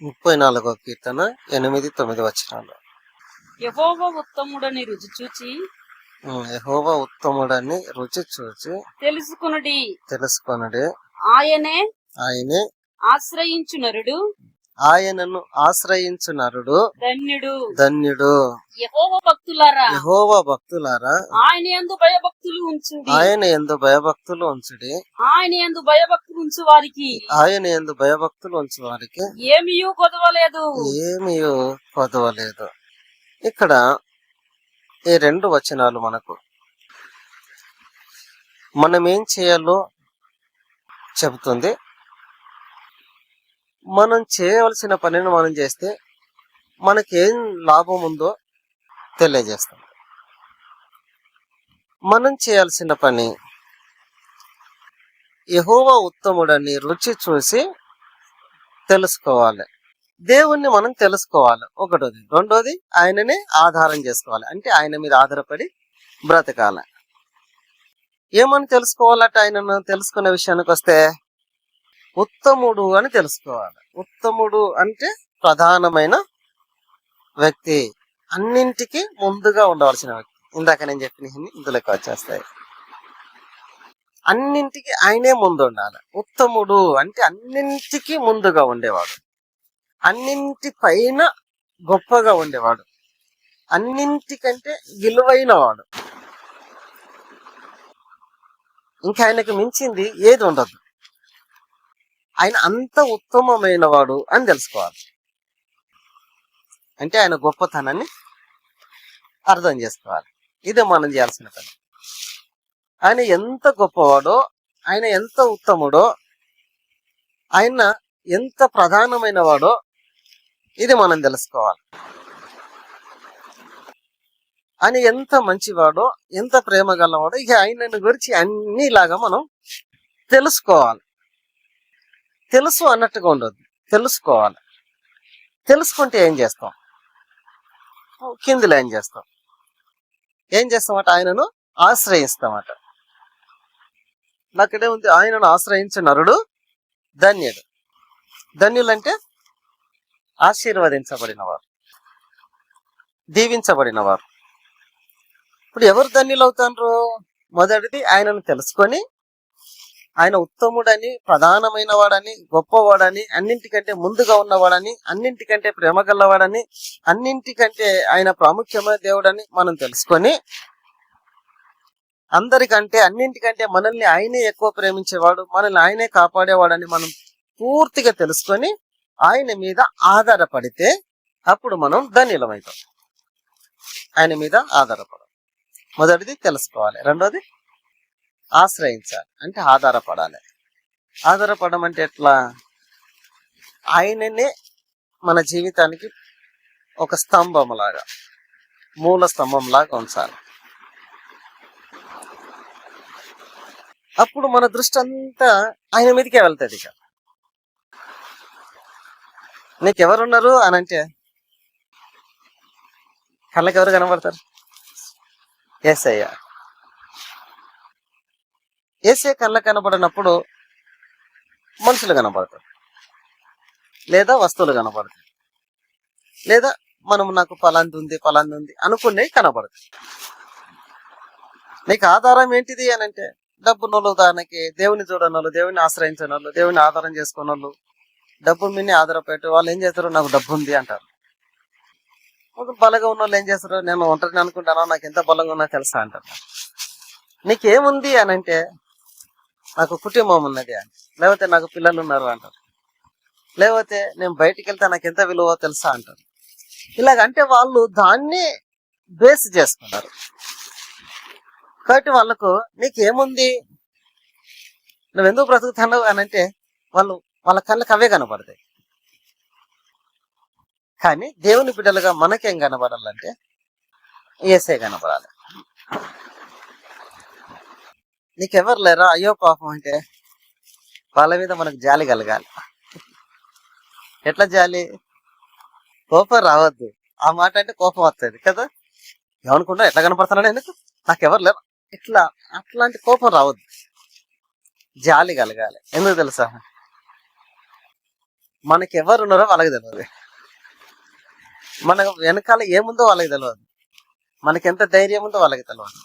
34వ కీర్తన 8, 9 వచనాలు. యెహోవా ఉత్తముడని రుచి చూచి యెహోవా ఉత్తముడని రుచి చూచి తెలుసుకొనుడి. ఆయనే ఆయనే ఆశ్రయించు నరుడు ఆయనను ఆశ్రయించు నరుడు ధన్యుడు. యెహోవా భక్తులారా ఆయన యందు భయభక్తులు ఉంచుడి. ఆయన యందు భయభక్తులు ఉంచు వారికి ఏమీయూ కొదవలేదు. ఇక్కడ ఈ 2 వచనాలు మనకు మనం ఏం చేయాలో చెబుతుంది. మనం చేయవలసిన పనిని మనం చేస్తే మనకేం లాభం ఉందో తెలియజేస్తాం. మనం చేయాల్సిన పని యెహోవా ఉత్తముడని రుచి చూసి తెలుసుకోవాలి. దేవుణ్ణి మనం తెలుసుకోవాలి, ఒకటోది. రెండోది, ఆయననే ఆధారం చేసుకోవాలి, అంటే ఆయన మీద ఆధారపడి బ్రతకాలి. ఏమని తెలుసుకోవాలట? ఆయనను తెలుసుకునే విషయానికి వస్తే ఉత్తముడు అని తెలుసుకోవాలి. ఉత్తముడు అంటే ప్రధానమైన వ్యక్తి, అన్నింటికి ముందుగా ఉండవలసిన వ్యక్తి. ఇందాక నేను చెప్పిన ఇందులోకి వచ్చేస్తాయి. అన్నింటికి ఆయనే ముందు ఉండాలి. ఉత్తముడు అంటే అన్నింటికి ముందుగా ఉండేవాడు, అన్నింటి పైన గొప్పగా ఉండేవాడు, అన్నింటికంటే విలువైన వాడు. ఇంకా ఆయనకు మించింది ఏది ఉండదు. ఆయన అంత ఉత్తమమైన వాడు అని తెలుసుకోవాలి. అంటే ఆయన గొప్పతనాన్ని అర్థం చేసుకోవాలి. ఇదే మనం చేయాల్సిన పని. ఆయన ఎంత గొప్పవాడో, ఆయన ఎంత ఉత్తముడో, ఆయన ఎంత ప్రధానమైన వాడో ఇది మనం తెలుసుకోవాలి. ఆయన ఎంత మంచివాడో, ఎంత ప్రేమ గలవాడో, ఇక ఆయనను గురించి అన్నిలాగా మనం తెలుసుకోవాలి. తెలుసు అన్నట్టుగా ఉండదు, తెలుసుకోవాలి. తెలుసుకుంటే ఏం చేస్తాం? కిందిలో ఏం చేస్తామట? ఆయనను ఆశ్రయిస్తామట. నాకడే ఉంది, ఆయనను ఆశ్రయించు నరుడు ధన్యుడు. ధన్యులంటే ఆశీర్వదించబడినవారు, దీవించబడినవారు. ఇప్పుడు ఎవరు ధన్యులు అవుతారు? మొదటిది, ఆయనను తెలుసుకొని ఆయన ఉత్తముడని, ప్రధానమైన వాడని, గొప్పవాడని, అన్నింటికంటే ముందుగా ఉన్నవాడని, అన్నింటికంటే ప్రేమ గల్లవాడని, అన్నింటికంటే ఆయన ప్రాముఖ్యమైన దేవుడని మనం తెలుసుకొని, అందరికంటే అన్నింటికంటే మనల్ని ఆయనే ఎక్కువ ప్రేమించేవాడు, మనల్ని ఆయనే కాపాడేవాడని మనం పూర్తిగా తెలుసుకొని ఆయన మీద ఆధారపడితే అప్పుడు మనం ధన్యులమవుతాం. ఆయన మీద ఆధారపడాలి. మొదటిది తెలుసుకోవాలి. రెండోది ఆశ్రయించాలి, అంటే ఆధారపడాలి. ఆధారపడడం అంటే ఎట్లా? ఆయననే మన జీవితానికి ఒక స్తంభం లాగా, మూల స్తంభం లాగా ఉంచాలి. అప్పుడు మన దృష్టి అంతా ఆయన మీదకే వెళ్తుంది. ఇక నీకెవరున్నారు అని అంటే కళ్ళకి ఎవరు కనబడతారు? యేసయ్య. యేసయ్య కళ్ళ కనబడినప్పుడు మనుషులు కనబడతారు, లేదా వస్తువులు కనబడతాయి, లేదా మనం నాకు పలాంది ఉంది అనుకునే కనబడతాయి. నీకు ఆధారం ఏంటిది అని అంటే, డబ్బునోళ్ళు, దానికి దేవుని చూడనోళ్ళు, దేవుని ఆశ్రయించిన వాళ్ళు, దేవుని ఆధారం చేసుకున్న వాళ్ళు, డబ్బు మీదనే ఆధారపెట్టి వాళ్ళు ఏం చేస్తారు? నాకు డబ్బు ఉంది అంటారు. బలంగా ఉన్న వాళ్ళు ఏం చేస్తారు? నేను ఒంటరిని అనుకుంటాను, నాకు ఎంత బలంగా ఉన్నా తెలుసా అంటారు. నీకేముంది అని అంటే, నాకు కుటుంబం ఉన్నది అని, లేకపోతే నాకు పిల్లలు ఉన్నారు అంటారు, లేకపోతే నేను బయటికి వెళ్తే నాకు ఎంత విలువ తెలుసా అంటారు. ఇలాగంటే వాళ్ళు దాన్ని బేస్ చేసుకున్నారు. కాబట్టి వాళ్ళకు నీకేముంది, నువ్వెందుకు బ్రతుకుతున్నావు అని అంటే వాళ్ళ కళ్ళకి అవే కనబడతాయి. కానీ దేవుని బిడ్డలుగా మనకేం కనబడాలంటే యేసయ్య కనబడాలి. నీకెవరు లేరా అయ్యో పాపం అంటే వాళ్ళ మీద మనకు జాలి కలగాలి. ఎట్లా జాలి? కోపం రావద్దు. ఆ మాట అంటే కోపం వస్తుంది కదా. ఏమనుకుంటా, ఎట్లా కనపడుతున్నాడు ఎందుకు, నాకెవరు లేరు, ఇట్లా అట్లాంటి కోపం రావద్దు. జాలి కలగాలి. ఎందుకు తెలుసా? మనకి ఎవరు ఉన్నారో వాళ్ళకి తెలియదు, మన వెనకాల ఏముందో వాళ్ళకి తెలియదు, మనకి ఎంత ధైర్యం ఉందో వాళ్ళకి తెలియదు.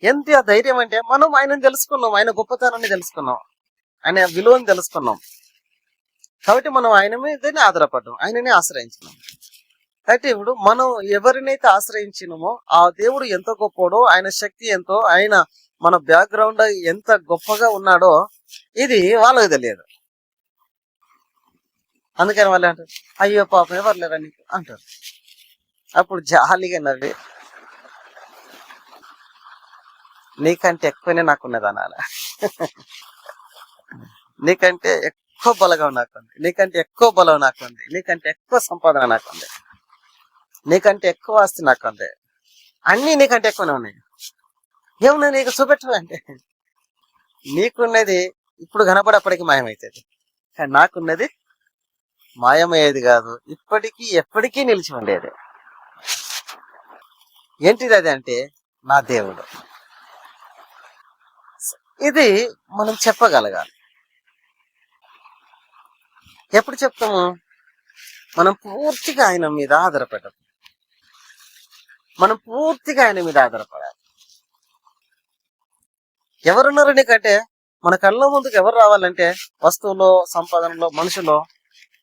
ఎంత ఆ ధైర్యం అంటే మనం ఆయనను తెలుసుకున్నాం, ఆయన గొప్పతనాన్ని తెలుసుకున్నాం, ఆయన విలువను తెలుసుకున్నాం. కాబట్టి మనం ఆయన మీదనే ఆధారపడ్డాం, ఆయననే ఆశ్రయించినాం. అయితే ఇప్పుడు మనం ఎవరినైతే ఆశ్రయించినామో ఆ దేవుడు ఎంత గొప్పోడో, ఆయన శక్తి ఎంతో, ఆయన మన బ్యాక్గ్రౌండ్ ఎంత గొప్పగా ఉన్నాడో ఇది వాళ్ళకి తెలియదు. అందుకని వాళ్ళు అంటారు, అయ్యో పాపం ఎవరు లేరా నీకు అంటారు. అప్పుడు జాలిగా నవ్వి, నీకంటే ఎక్కువనే నాకున్నది అనాల. నీకంటే ఎక్కువ బలగా నాకుంది, నీకంటే ఎక్కువ బలం నాకుంది, నీకంటే ఎక్కువ సంపాదన నాకుంది, నీకంటే ఎక్కువ ఆస్తి నాకుంది, అన్ని నీకంటే ఎక్కువనే ఉన్నాయి. ఏమున్నా నీకు చూపెట్టు అంటే, నీకున్నది ఇప్పుడు కనపడప్పటికి మాయమవుతుంది, కానీ నాకున్నది మాయమయ్యేది కాదు, ఇప్పటికీ ఎప్పటికీ నిలిచి ఉండేది. ఏంటిది అది అంటే నా దేవుడు. ఇది మనం చెప్పగలగాలి. ఎప్పుడు చెప్తాము? మనం పూర్తిగా ఆయన మీద ఆధారపడము, మనం పూర్తిగా ఆయన మీద ఆధారపడాలి. ఎవరున్నారు నీకంటే మన కళ్ళ ముందుకు ఎవరు రావాలంటే, వస్తువులో, సంపాదనలో, మనుషులో,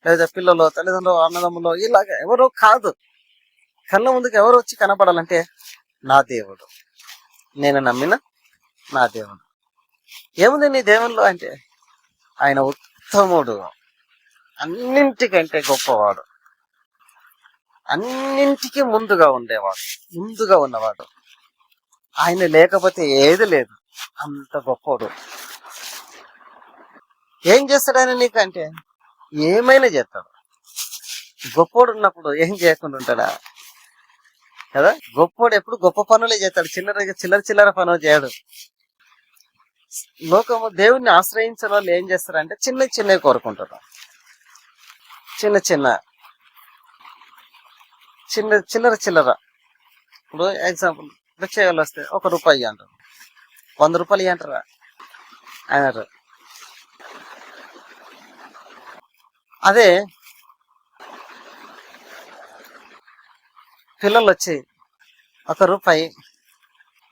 లేదా పిల్లలో, తల్లిదండ్రులు, అన్నదమ్ములో, ఇలాగ ఎవరో కాదు. కళ్ళ ముందుకు ఎవరు వచ్చి కనపడాలంటే నా దేవుడు, నేను నమ్మిన నా దేవుడు. ఏముంది నీ దేవుల్లో అంటే, ఆయన ఉత్తముడు, అన్నింటికంటే గొప్పవాడు, అన్నింటికీ ముందుగా ఉండేవాడు, ముందుగా ఉన్నవాడు. ఆయన లేకపోతే ఏది లేదు, అంత గొప్పవాడు. ఏం చేస్తాడు ఆయన నీకంటే? ఏమైనా చేస్తాడు. గొప్పోడు ఉన్నప్పుడు ఏం చేయకుండా ఉంటాడా కదా? గొప్పోడు ఎప్పుడు గొప్ప పనులే చేస్తాడు, చిల్లర పనులు చేయడు. లోకము దేవుణ్ణి ఆశ్రయించిన వాళ్ళు ఏం చేస్తారంటే చిన్నవి కోరుకుంటారు. చిల్లర. ఇప్పుడు ఎగ్జాంపుల్, భిక్షగాళ్ళు వస్తే 1 రూపాయి అంటారు, 100 రూపాయలు అంటారా అన్నారు. అదే పిల్లలు వచ్చి 1 రూపాయి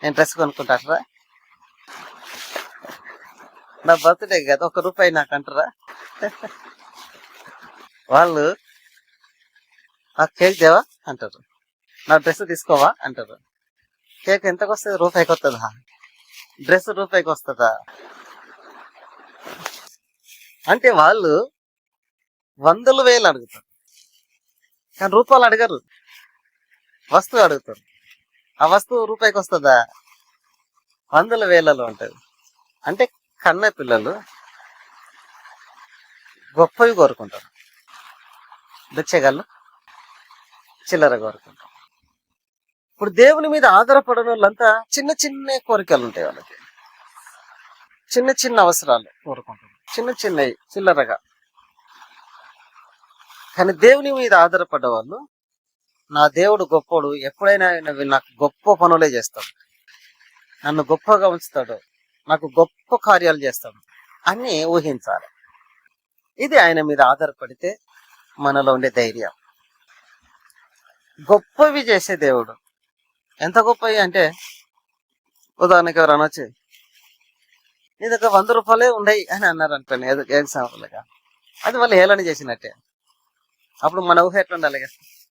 నేను డ్రెస్ కొనుక్కుంటారా, నా బర్త్డే కదా 1 రూపాయి నాకు అంటారా? వాళ్ళు నాకు కేక్ దేవా అంటారు, నా డ్రెస్ తీసుకోవా అంటారు. కేక్ ఎంతకు వస్తుంది? రూపాయికి వస్తుందా? డ్రెస్ రూపాయికి వస్తుందా? అంటే వాళ్ళు 100,000 అడుగుతారు, కానీ రూపాయలు అడగరు, వస్తువు అడుగుతారు. ఆ వస్తువు రూపాయికి వస్తుందా? 100,000లో ఉంటది. అంటే కన్న పిల్లలు గొప్పవి కోరుకుంటారు, భిక్షగాళ్ళు చిల్లర కోరుకుంటారు. ఇప్పుడు దేవుని మీద ఆధారపడిన వాళ్ళంతా చిన్న కోరికలు ఉంటాయి వాళ్ళకి, చిన్న అవసరాలు కోరుకుంటారు, చిన్నవి చిల్లరగా. కానీ దేవుని మీద ఆధారపడ్డ వాళ్ళు, నా దేవుడు గొప్పోడు, ఎప్పుడైనా నాకు గొప్ప పనులే చేస్తాడు, నన్ను గొప్పగా ఉంచుతాడు, నాకు గొప్ప కార్యాలు చేస్తాడు అని ఊహించాలి. ఇది ఆయన మీద ఆధారపడితే మనలో ఉండే ధైర్యం. గొప్పవి చేసే దేవుడు. ఎంత గొప్పవి అంటే, ఉదాహరణకి ఎవరైనా వచ్చి నీ దగ్గర 100 రూపాయలే ఉన్నాయి అని అన్నారు అనుకోండి, ఎగ్జాంపుల్గా, అది వాళ్ళు హేళన చేసినట్టే. అప్పుడు మన ఊహ ఎట్లా ఉండాలి?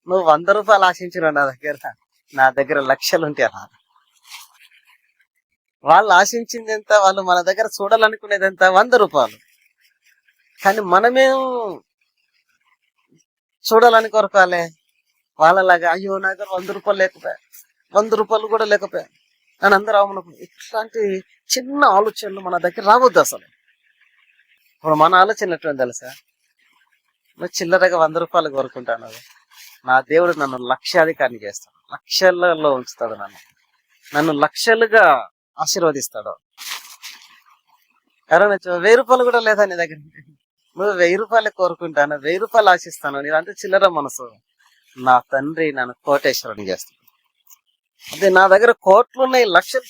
నువ్వు 100 రూపాయలు ఆశించిన నా దగ్గర లక్షలు ఉంటే అలా. వాళ్ళు ఆశించింది ఎంత, వాళ్ళు మన దగ్గర చూడాలనుకునేది ఎంత? 100 రూపాయలు. కానీ మనమేం చూడాలని కోరుకోవాలి వాళ్ళలాగా, అయ్యో నా దగ్గర 100 రూపాయలు లేకపోయా, 100 రూపాయలు కూడా లేకపోయా అని అందరూ అవునప్పుడు. ఇట్లాంటి చిన్న ఆలోచనలు మన దగ్గర రావద్దు అసలు. ఇప్పుడు మన ఆలోచన ఎటువంటి తెలుసా? నువ్వు చిల్లరగా 100 రూపాయలు కోరుకుంటాను, నా దేవుడు నన్ను లక్షాధికారిని చేస్తాడు, లక్షలలో ఉంచుతాడు, నన్ను లక్షలుగా ఆశీర్వదిస్తాడు. ఎవరైనా 1000 రూపాయలు కూడా లేదా నీ దగ్గర, నువ్వు 1000 రూపాయలు కోరుకుంటాను, 1000 రూపాయలు ఆశిస్తాను, నీదంటే చిల్లర మనసు, నా తండ్రి నన్ను కోటేశ్వరుని చేస్తాడు. అదే నా దగ్గర కోట్లు ఉన్నాయి, లక్షలు,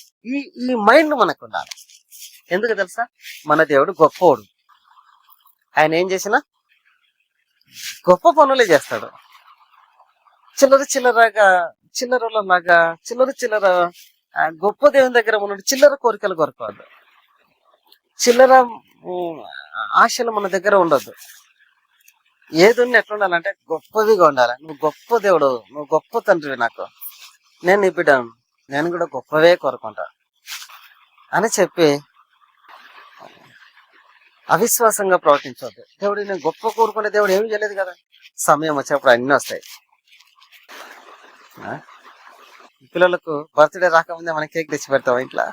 ఈ మైండ్ మనకు ఉండాలి. ఎందుకు తెలుసా? మన దేవుడు గొప్పోడు. ఆయన ఏం చేసినా గొప్ప పనులే చేస్తాడు. చిల్లరలాగా చిల్లర గొప్ప దేవుని దగ్గర ఉన్నట్టు చిల్లర కోరికలు కోరుకోవద్దు. చిల్లర ఉమ్, ఆశలు మన దగ్గర ఉండొద్దు. ఏదున్నా ఎట్లా ఉండాలంటే గొప్పదిగా ఉండాలి. నువ్వు గొప్ప దేవుడు, నువ్వు గొప్ప తండ్రివి, నాకు నేను నీ బిడ్డను, నేను కూడా గొప్పవే కోరుకుంటా అని చెప్పి అవిశ్వాసంగా ప్రవర్తించవద్దు. దేవుడు నేను గొప్ప కోరుకునే దేవుడు ఏమి చేయలేదు కదా. సమయం వచ్చేప్పుడు అన్నీ వస్తాయి. ఆ? పిల్లలకు బర్త్డే రాకముందే మనం కేక్ తెచ్చి పెడతాం ఇంట్లో.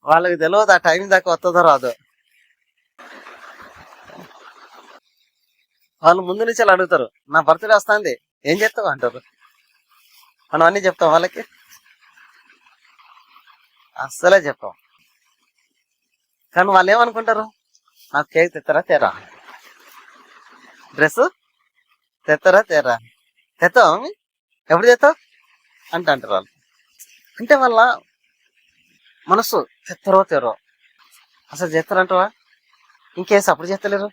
వాళ్ళకి తెలియదు ఆ టైం దాకా వస్తుందో రాదో. వాళ్ళు ముందు నుంచి అలా అడుగుతారు, నా బర్త్డే వస్తుంది ఏం చేస్తావు అంటారు. మనం అన్ని చెప్తాం వాళ్ళకి? అస్సలే చెప్పాం. కానీ వాళ్ళు ఏమనుకుంటారు, నాకు కేక్ తెస్తారా తేరా, డ్రెస్ తెస్తారా తేరా, తెస్తావు ఎప్పుడు తెస్తావు అంటే అంటారు వాళ్ళు. అంటే వాళ్ళ మనసు తెత్తరో తేరో, అసలు చేస్తారంటావా, ఇంకేసి అప్పుడు చేస్తలేరు.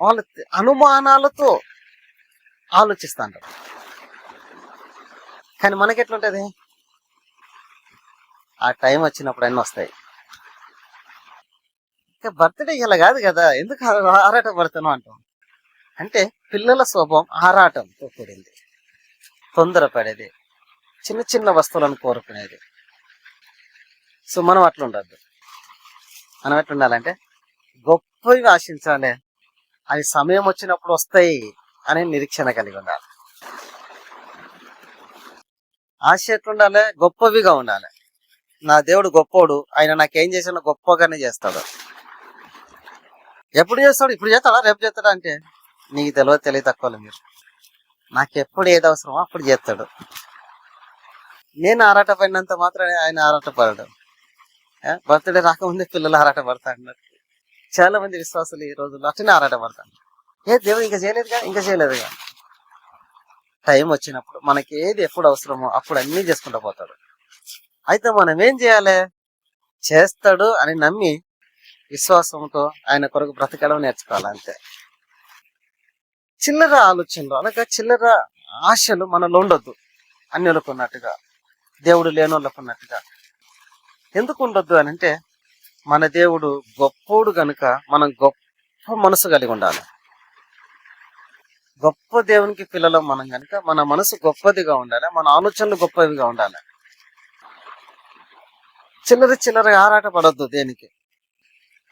వాళ్ళు అనుమానాలతో ఆలోచిస్తా అంటారు. కానీ మనకెట్లుంటది, ఆ టైం వచ్చినప్పుడు అన్నీ వస్తాయి. ఇంకా బర్త్డే ఇలా కాదు కదా, ఎందుకు ఆరాటం పడుతున్నావు అంటాం. అంటే పిల్లల స్వభావం ఆరాటంతో కూడింది, తొందరపడేది, చిన్న చిన్న వస్తువులను కోరుకునేది. సో మనం అట్లా ఉండద్దు. మనం ఎట్లా ఉండాలంటే గొప్పవి ఆశించాలి, అవి సమయం వచ్చినప్పుడు వస్తాయి అనే నిరీక్షణ కలిగి ఉండాలి. ఆశ ఎట్లుండాలి, గొప్పవిగా ఉండాలి. నా దేవుడు గొప్పోడు, ఆయన నాకేం చేసినా గొప్పగానే చేస్తాడు. ఎప్పుడు చేస్తాడు, ఇప్పుడు చేస్తాడా రేపు చేస్తాడా అంటే నీకు తెలియ తక్కువ. మీరు నాకు ఎప్పుడు ఏది అవసరమో అప్పుడు చేస్తాడు. నేను ఆరాటపడినంత మాత్రమే ఆయన ఆరాటపడడు. బర్త్డే రాకముందే పిల్లలు ఆరాటపడతా అన్నారు. చాలా మంది విశ్వాసులు ఈ రోజుల్లో అట్లనే ఆరాటపడతారు. దేవుడు ఇంకా చేయలేదుగా. టైం వచ్చినప్పుడు మనకి ఏది ఎప్పుడు అవసరమో అప్పుడు అన్నీ చేసుకుంటూ పోతాడు. అయితే మనం ఏం చేయాలి, చేస్తాడు అని నమ్మి విశ్వాసంతో ఆయన కొరకు బ్రతకడం నేర్చుకోవాలి. అంతే. చిల్లర ఆలోచనలు అనగా చిల్లర ఆశలు మనలో ఉండొద్దు. అన్యులకు ఉన్నట్టుగా, దేవుడు లేనోళ్ళకు ఉన్నట్టుగా. ఎందుకు ఉండొద్దు అని అంటే, మన దేవుడు గొప్పోడు గనుక మనం గొప్ప మనసు కలిగి ఉండాలి. గొప్ప దేవునికి పిల్లలు మనం కనుక మన మనసు గొప్పదిగా ఉండాలి, మన ఆలోచనలు గొప్పవిగా ఉండాలి. చిల్లరగా ఆరాట పడొద్దు, దేనికి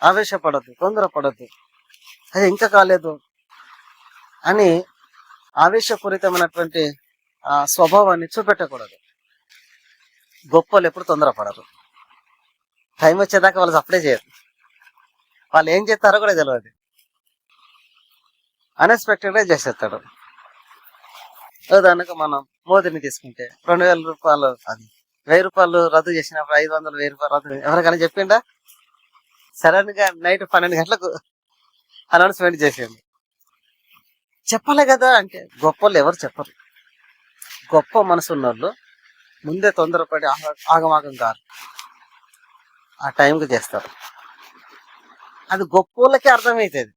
ఆవేశపడద్దు, తొందరపడద్దు. అది ఇంకా కాలేదు అని ఆవేశపూరితమైనటువంటి స్వభావాన్ని చూపెట్టకూడదు. గొప్పలు ఎప్పుడు తొందరపడరు. టైం వచ్చేదాకా వాళ్ళు సప్లై చేయరు. వాళ్ళు ఏం చేస్తారో కూడా తెలియదు, అన్ఎక్స్పెక్టెడ్ గా చేసేస్తాడు. ఉదాహరణకు మనం మోదీని తీసుకుంటే 2000 రూపాయలు, అది 1000 రూపాయలు రద్దు చేసినప్పుడు 500, 1000 రూపాయలు రద్దు ఎవరికైనా చెప్పిండా? సడన్ గా నైట్ 12 గంటలకు అనౌన్స్మెంట్ చేసింది. చెప్పలే కదా అంటే గొప్పలు ఎవరు చెప్పరు. గొప్ప మనసు ఉన్నోళ్ళు ముందే తొందరపడి ఆగమాగం కారు, ఆ టైంకి చేస్తారు. అది గొప్పోళ్ళకే అర్థమవుతుంది.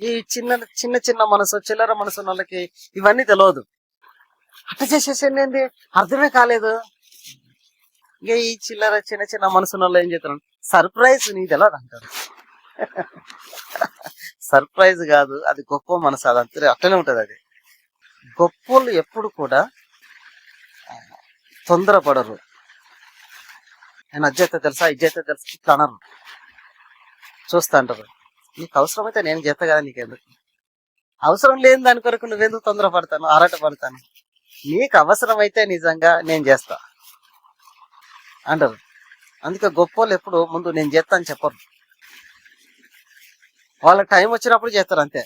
ఈ చిన్న మనసు, చిల్లర మనసు ఉన్న వాళ్ళకి ఇవన్నీ తెలియదు. అట్లా చేసేసేది ఏంది అర్థమే కాలేదు. ఇక ఈ చిన్న మనసు వాళ్ళు ఏం చేస్తారు, సర్ప్రైజ్ నీకు తెలియదు అంటారు. సర్ప్రైజ్ కాదు, అది గొప్ప మనసు. అది అంతే, అట్లనే ఉంటది. అది గొప్పోళ్ళు ఎప్పుడు కూడా తొందరపడరు. నేను అజ్జత తెలుసా, ఇజ్జత తెలుసా ఇట్లా అనరు. చూస్తా అంటారు, నీకు అవసరమైతే నేను చేస్తా కదా, నీకెందుకు అవసరం లేని దాని కొరకు నువ్వెందుకు తొందరపడతాను, ఆరాటపడతాను. నీకు అవసరమైతే నిజంగా నేను చేస్తా అంటారు. అందుకే గొప్పోళ్ళు ఎప్పుడు ముందు నేను చేస్తా అని చెప్పరు. వాళ్ళ టైం వచ్చినప్పుడు చేస్తారు అంతే.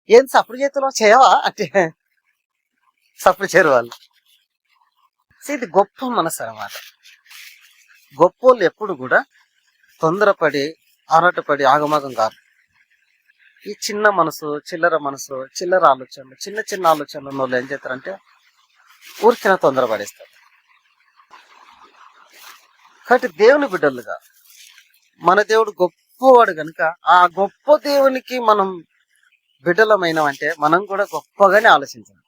ఏం సప్పుడు చేస్తున్నావు, చేయవా అంటే సప్పుడు చేయరు వాళ్ళు. ఇది గొప్ప మనసు అన్నమాట. గొప్పోళ్ళు ఎప్పుడు కూడా తొందరపడి ఆరాటపడి ఆగమాగం కాదు. ఈ చిన్న మనసు, చిల్లర ఆలోచనలు, చిన్న ఆలోచనలు ఉన్న వాళ్ళు ఏం చేస్తారంటే ఊరికిన తొందరపడేస్తారు. కాబట్టి దేవుని బిడ్డలుగా మన దేవుడు గొప్ప గొప్పవాడు కనుక ఆ గొప్ప దేవునికి మనం బిడ్డలమైనమంటే మనం కూడా గొప్పగానే ఆలోచించాలి.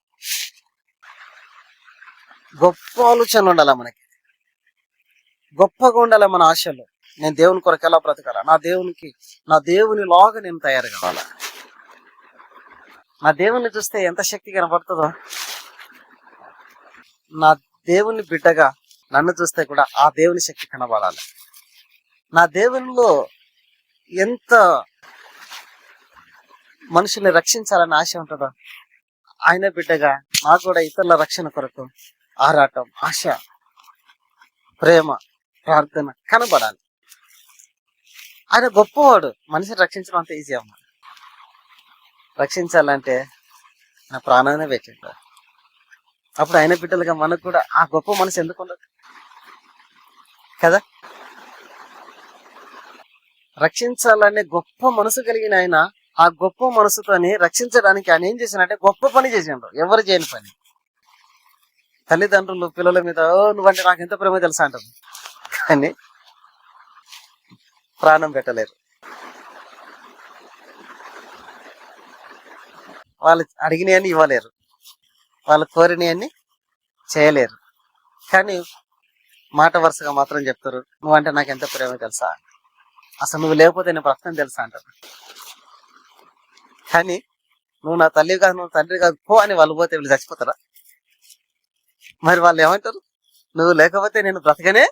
గొప్ప ఆలోచనలు ఉండాలి మనకి, గొప్పగా ఉండాలి మన ఆశలు. నేను దేవుని కొరకు ఎలా బ్రతకాలా, నా దేవుని లాగా నేను తయారు కావాలా. నా దేవుని చూస్తే ఎంత శక్తి కనబడుతుందో, నా దేవుని బిడ్డగా నన్ను చూస్తే కూడా ఆ దేవుని శక్తి కనబడాలి. నా దేవునిలో ఎంత మనుషుల్ని రక్షించాలని ఆశ ఉంటుందో, ఆయన బిడ్డగా నాకు కూడా ఇతరుల రక్షణ కొరకు ఆరాటం, ఆశ, ప్రేమ, ప్రార్థన కనబడాలి. ఆయన గొప్పవాడు. మనిషిని రక్షించడం అంత ఈజీ అమ్మ. రక్షించాలంటే నా ప్రాణాన్ని పెట్టిండు. అప్పుడు ఆయన బిడ్డలుగా మనకు కూడా ఆ గొప్ప మనసు ఎందుకు ఉండదు కదా. రక్షించాలనే గొప్ప మనసు కలిగిన ఆయన ఆ గొప్ప మనసుతోని రక్షించడానికి ఆయన ఏం చేసినంటే గొప్ప పని చేసిండు, ఎవరు చేయని పని. తల్లిదండ్రులు పిల్లల మీద నువ్వంటే నాకు ఎంత ప్రేమ తెలుసా అంటారు, కానీ ప్రాణం పెట్టలేరు. వాళ్ళు అడిగినవన్నీ ఇవ్వలేరు, వాళ్ళు కోరినవన్నీ చేయలేరు, కానీ మాట వరుసగా మాత్రం చెప్తారు నువ్వంటే నాకు ఎంత ప్రేమ తెలుసా, అసలు నువ్వు లేకపోతే నేను బ్రతకని తెలుసా అంటారు. కానీ నువ్వు నా తల్లి కాదు, నువ్వు తండ్రి కాదు పో అని వాళ్ళు పోతే వీళ్ళు చచ్చిపోతారా? మరి వాళ్ళు ఏమంటారు, నువ్వు లేకపోతే నేను బ్రతకను.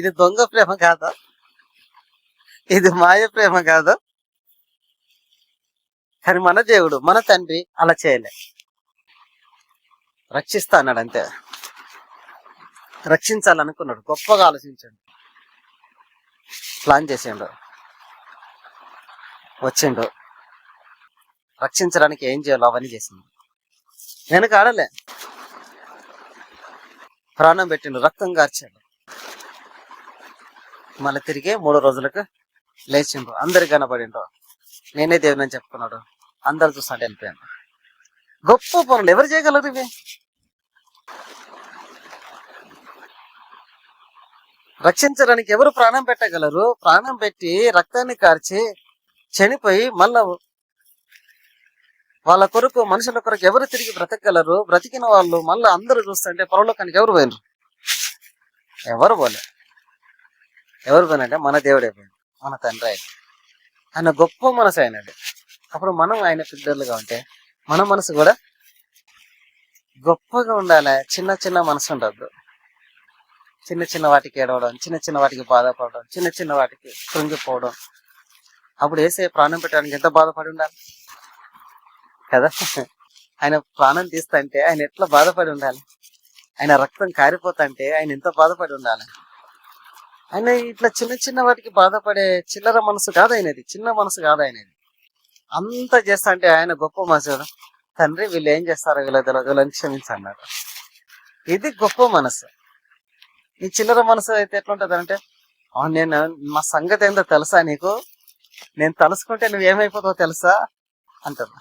ఇది దొంగ ప్రేమ కాదా? ఇది మాయ ప్రేమ కాదా? కానీ మన దేవుడు, మన తండ్రి అలా చేయలే, రక్షిస్తా అన్నాడు అంతే. రక్షించాలనుకున్నాడు, గొప్పగా ఆలోచించాడు, ప్లాన్ చేసిండు, వచ్చిండు, రక్షించడానికి ఏం చేయాలో అవన్నీ చేసిండు. వెనక ఆడలే, ప్రాణం పెట్టిండు, రక్తం కార్చాడు, మళ్ళీ తిరిగి 3 రోజులకు లేచిండు, అందరికి కనపడిండు, నేనే దేవుని అని చెప్పుకున్నాడు, అందరు చూస్తాంటే వెళ్ళిపోయాడు. గొప్ప పనులు ఎవరు చేయగలరు ఇవి? రక్షించడానికి ఎవరు ప్రాణం పెట్టగలరు? ప్రాణం పెట్టి రక్తాన్ని కార్చి చనిపోయి మళ్ళా వాళ్ళ కొరకు, మనుషుల కొరకు ఎవరు తిరిగి బ్రతకగలరు? బ్రతికిన వాళ్ళు మళ్ళీ అందరూ చూస్తుంటే పరలోకానికి ఎవరు పోయినరు? ఎవరు పోయినంటే మన దేవుడే పోయింది, మన తండ్రి ఆయన. ఆయన గొప్ప మనసు అయినది. అప్పుడు మనం ఆయన పిల్లలుగా ఉంటే మన మనసు కూడా గొప్పగా ఉండాలి. చిన్న చిన్న మనసు ఉండద్దు. చిన్న చిన్న వాటికి ఏడవడం, చిన్న చిన్న వాటికి బాధపడడం, చిన్న చిన్న వాటికి కృంగిపోవడం. అప్పుడు వేసే ప్రాణం పెట్టడానికి ఎంత బాధపడి ఉండాలి కదా. ఆయన ప్రాణం తీస్తంటే ఆయన ఎట్లా బాధపడి ఉండాలి? ఆయన రక్తం కారిపోతుంటే ఆయన ఎంత బాధపడి ఉండాలి? ఆయన ఇట్లా చిన్న చిన్న వాటికి బాధపడే చిల్లర మనసు కాదు ఆయనది, చిన్న మనసు కాదు ఆయనది. అంతా చేస్తా అంటే ఆయన గొప్ప మనసు. తండ్రి వీళ్ళు ఏం చేస్తారో వీళ్ళని క్షమించన్నాడు. ఇది గొప్ప మనసు. ఈ చిల్లర మనసు అయితే ఎట్లుంటది అంటే, నేను మా సంగతి ఏందో తెలుసా నీకు, నేను తలుసుకుంటే నువ్వేమైపోతావో తెలుసా అంటారు.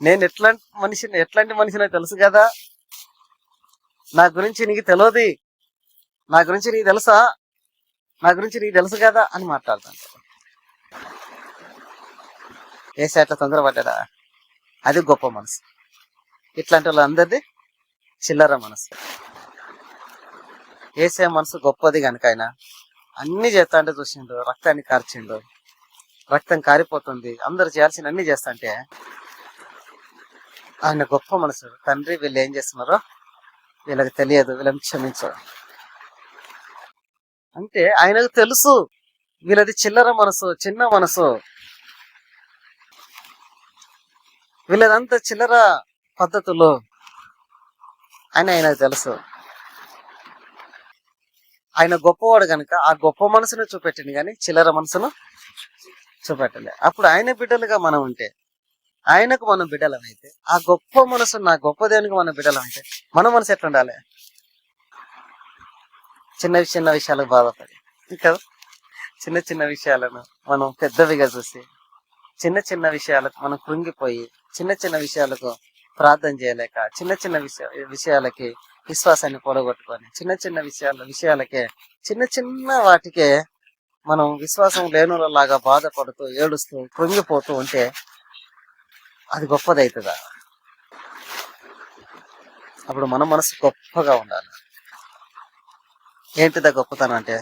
నేను ఎట్లాంటి మనిషినో తెలుసు కదా, నా గురించి నీకు తెలియదు, నా గురించి నీకు తెలుసా, నా గురించి నీకు తెలుసు కదా అని మాట్లాడతాను. ఏసే అట్లా తొందరపడ్డా? అది గొప్ప మనసు. ఇట్లాంటి వాళ్ళందరిది చిల్లర మనసు. ఏసే మనసు గొప్పది కనుక ఆయన అన్ని చేస్తా అంటే చూసిండు, రక్తాన్ని కార్చిండు, రక్తం కారిపోతుంది, అందరు చేయాల్సిన అన్ని చేస్తా అంటే ఆయన గొప్ప మనసు. తండ్రి వీళ్ళు ఏం చేస్తున్నారో వీళ్ళకి తెలియదు, వీళ్ళని క్షమించు అంటే ఆయనకు తెలుసు వీళ్ళది చిల్లర మనసు, చిన్న మనసు, వీళ్ళదంతా చిల్లర పద్ధతులు అని ఆయనకు తెలుసు. ఆయన గొప్పవాడు కనుక ఆ గొప్ప మనసును చూపెట్టింది, కానీ చిల్లర మనసును చూపెట్టలే. అప్పుడు ఆయన బిడ్డలుగా మనం ఉంటే, ఆయనకు మనం బిడ్డలమైతే, ఆ గొప్ప మనసు, నా గొప్ప దేవునికి మనం బిడ్డలమైతే మన మనసు ఎట్లా ఉండాలి? చిన్న చిన్న విషయాలకు బాధపడి కదా, చిన్న చిన్న విషయాలను మనం పెద్దవిగా చూసి, చిన్న చిన్న విషయాలకు మనం కృంగిపోయి, చిన్న చిన్న విషయాలకు ప్రార్థన చేయలేక, చిన్న చిన్న విషయాలకి విశ్వాసాన్ని పొడగొట్టుకొని, చిన్న చిన్న విషయాలకే, చిన్న చిన్న వాటికే మనం విశ్వాసం లేనులాగా బాధపడుతూ ఏడుస్తూ కృంగిపోతూ ఉంటే అది గొప్పదవుతుందా? అప్పుడు మన మనసు గొప్పగా ఉండాలి. ఏంటిదా గొప్పతనం అంటే,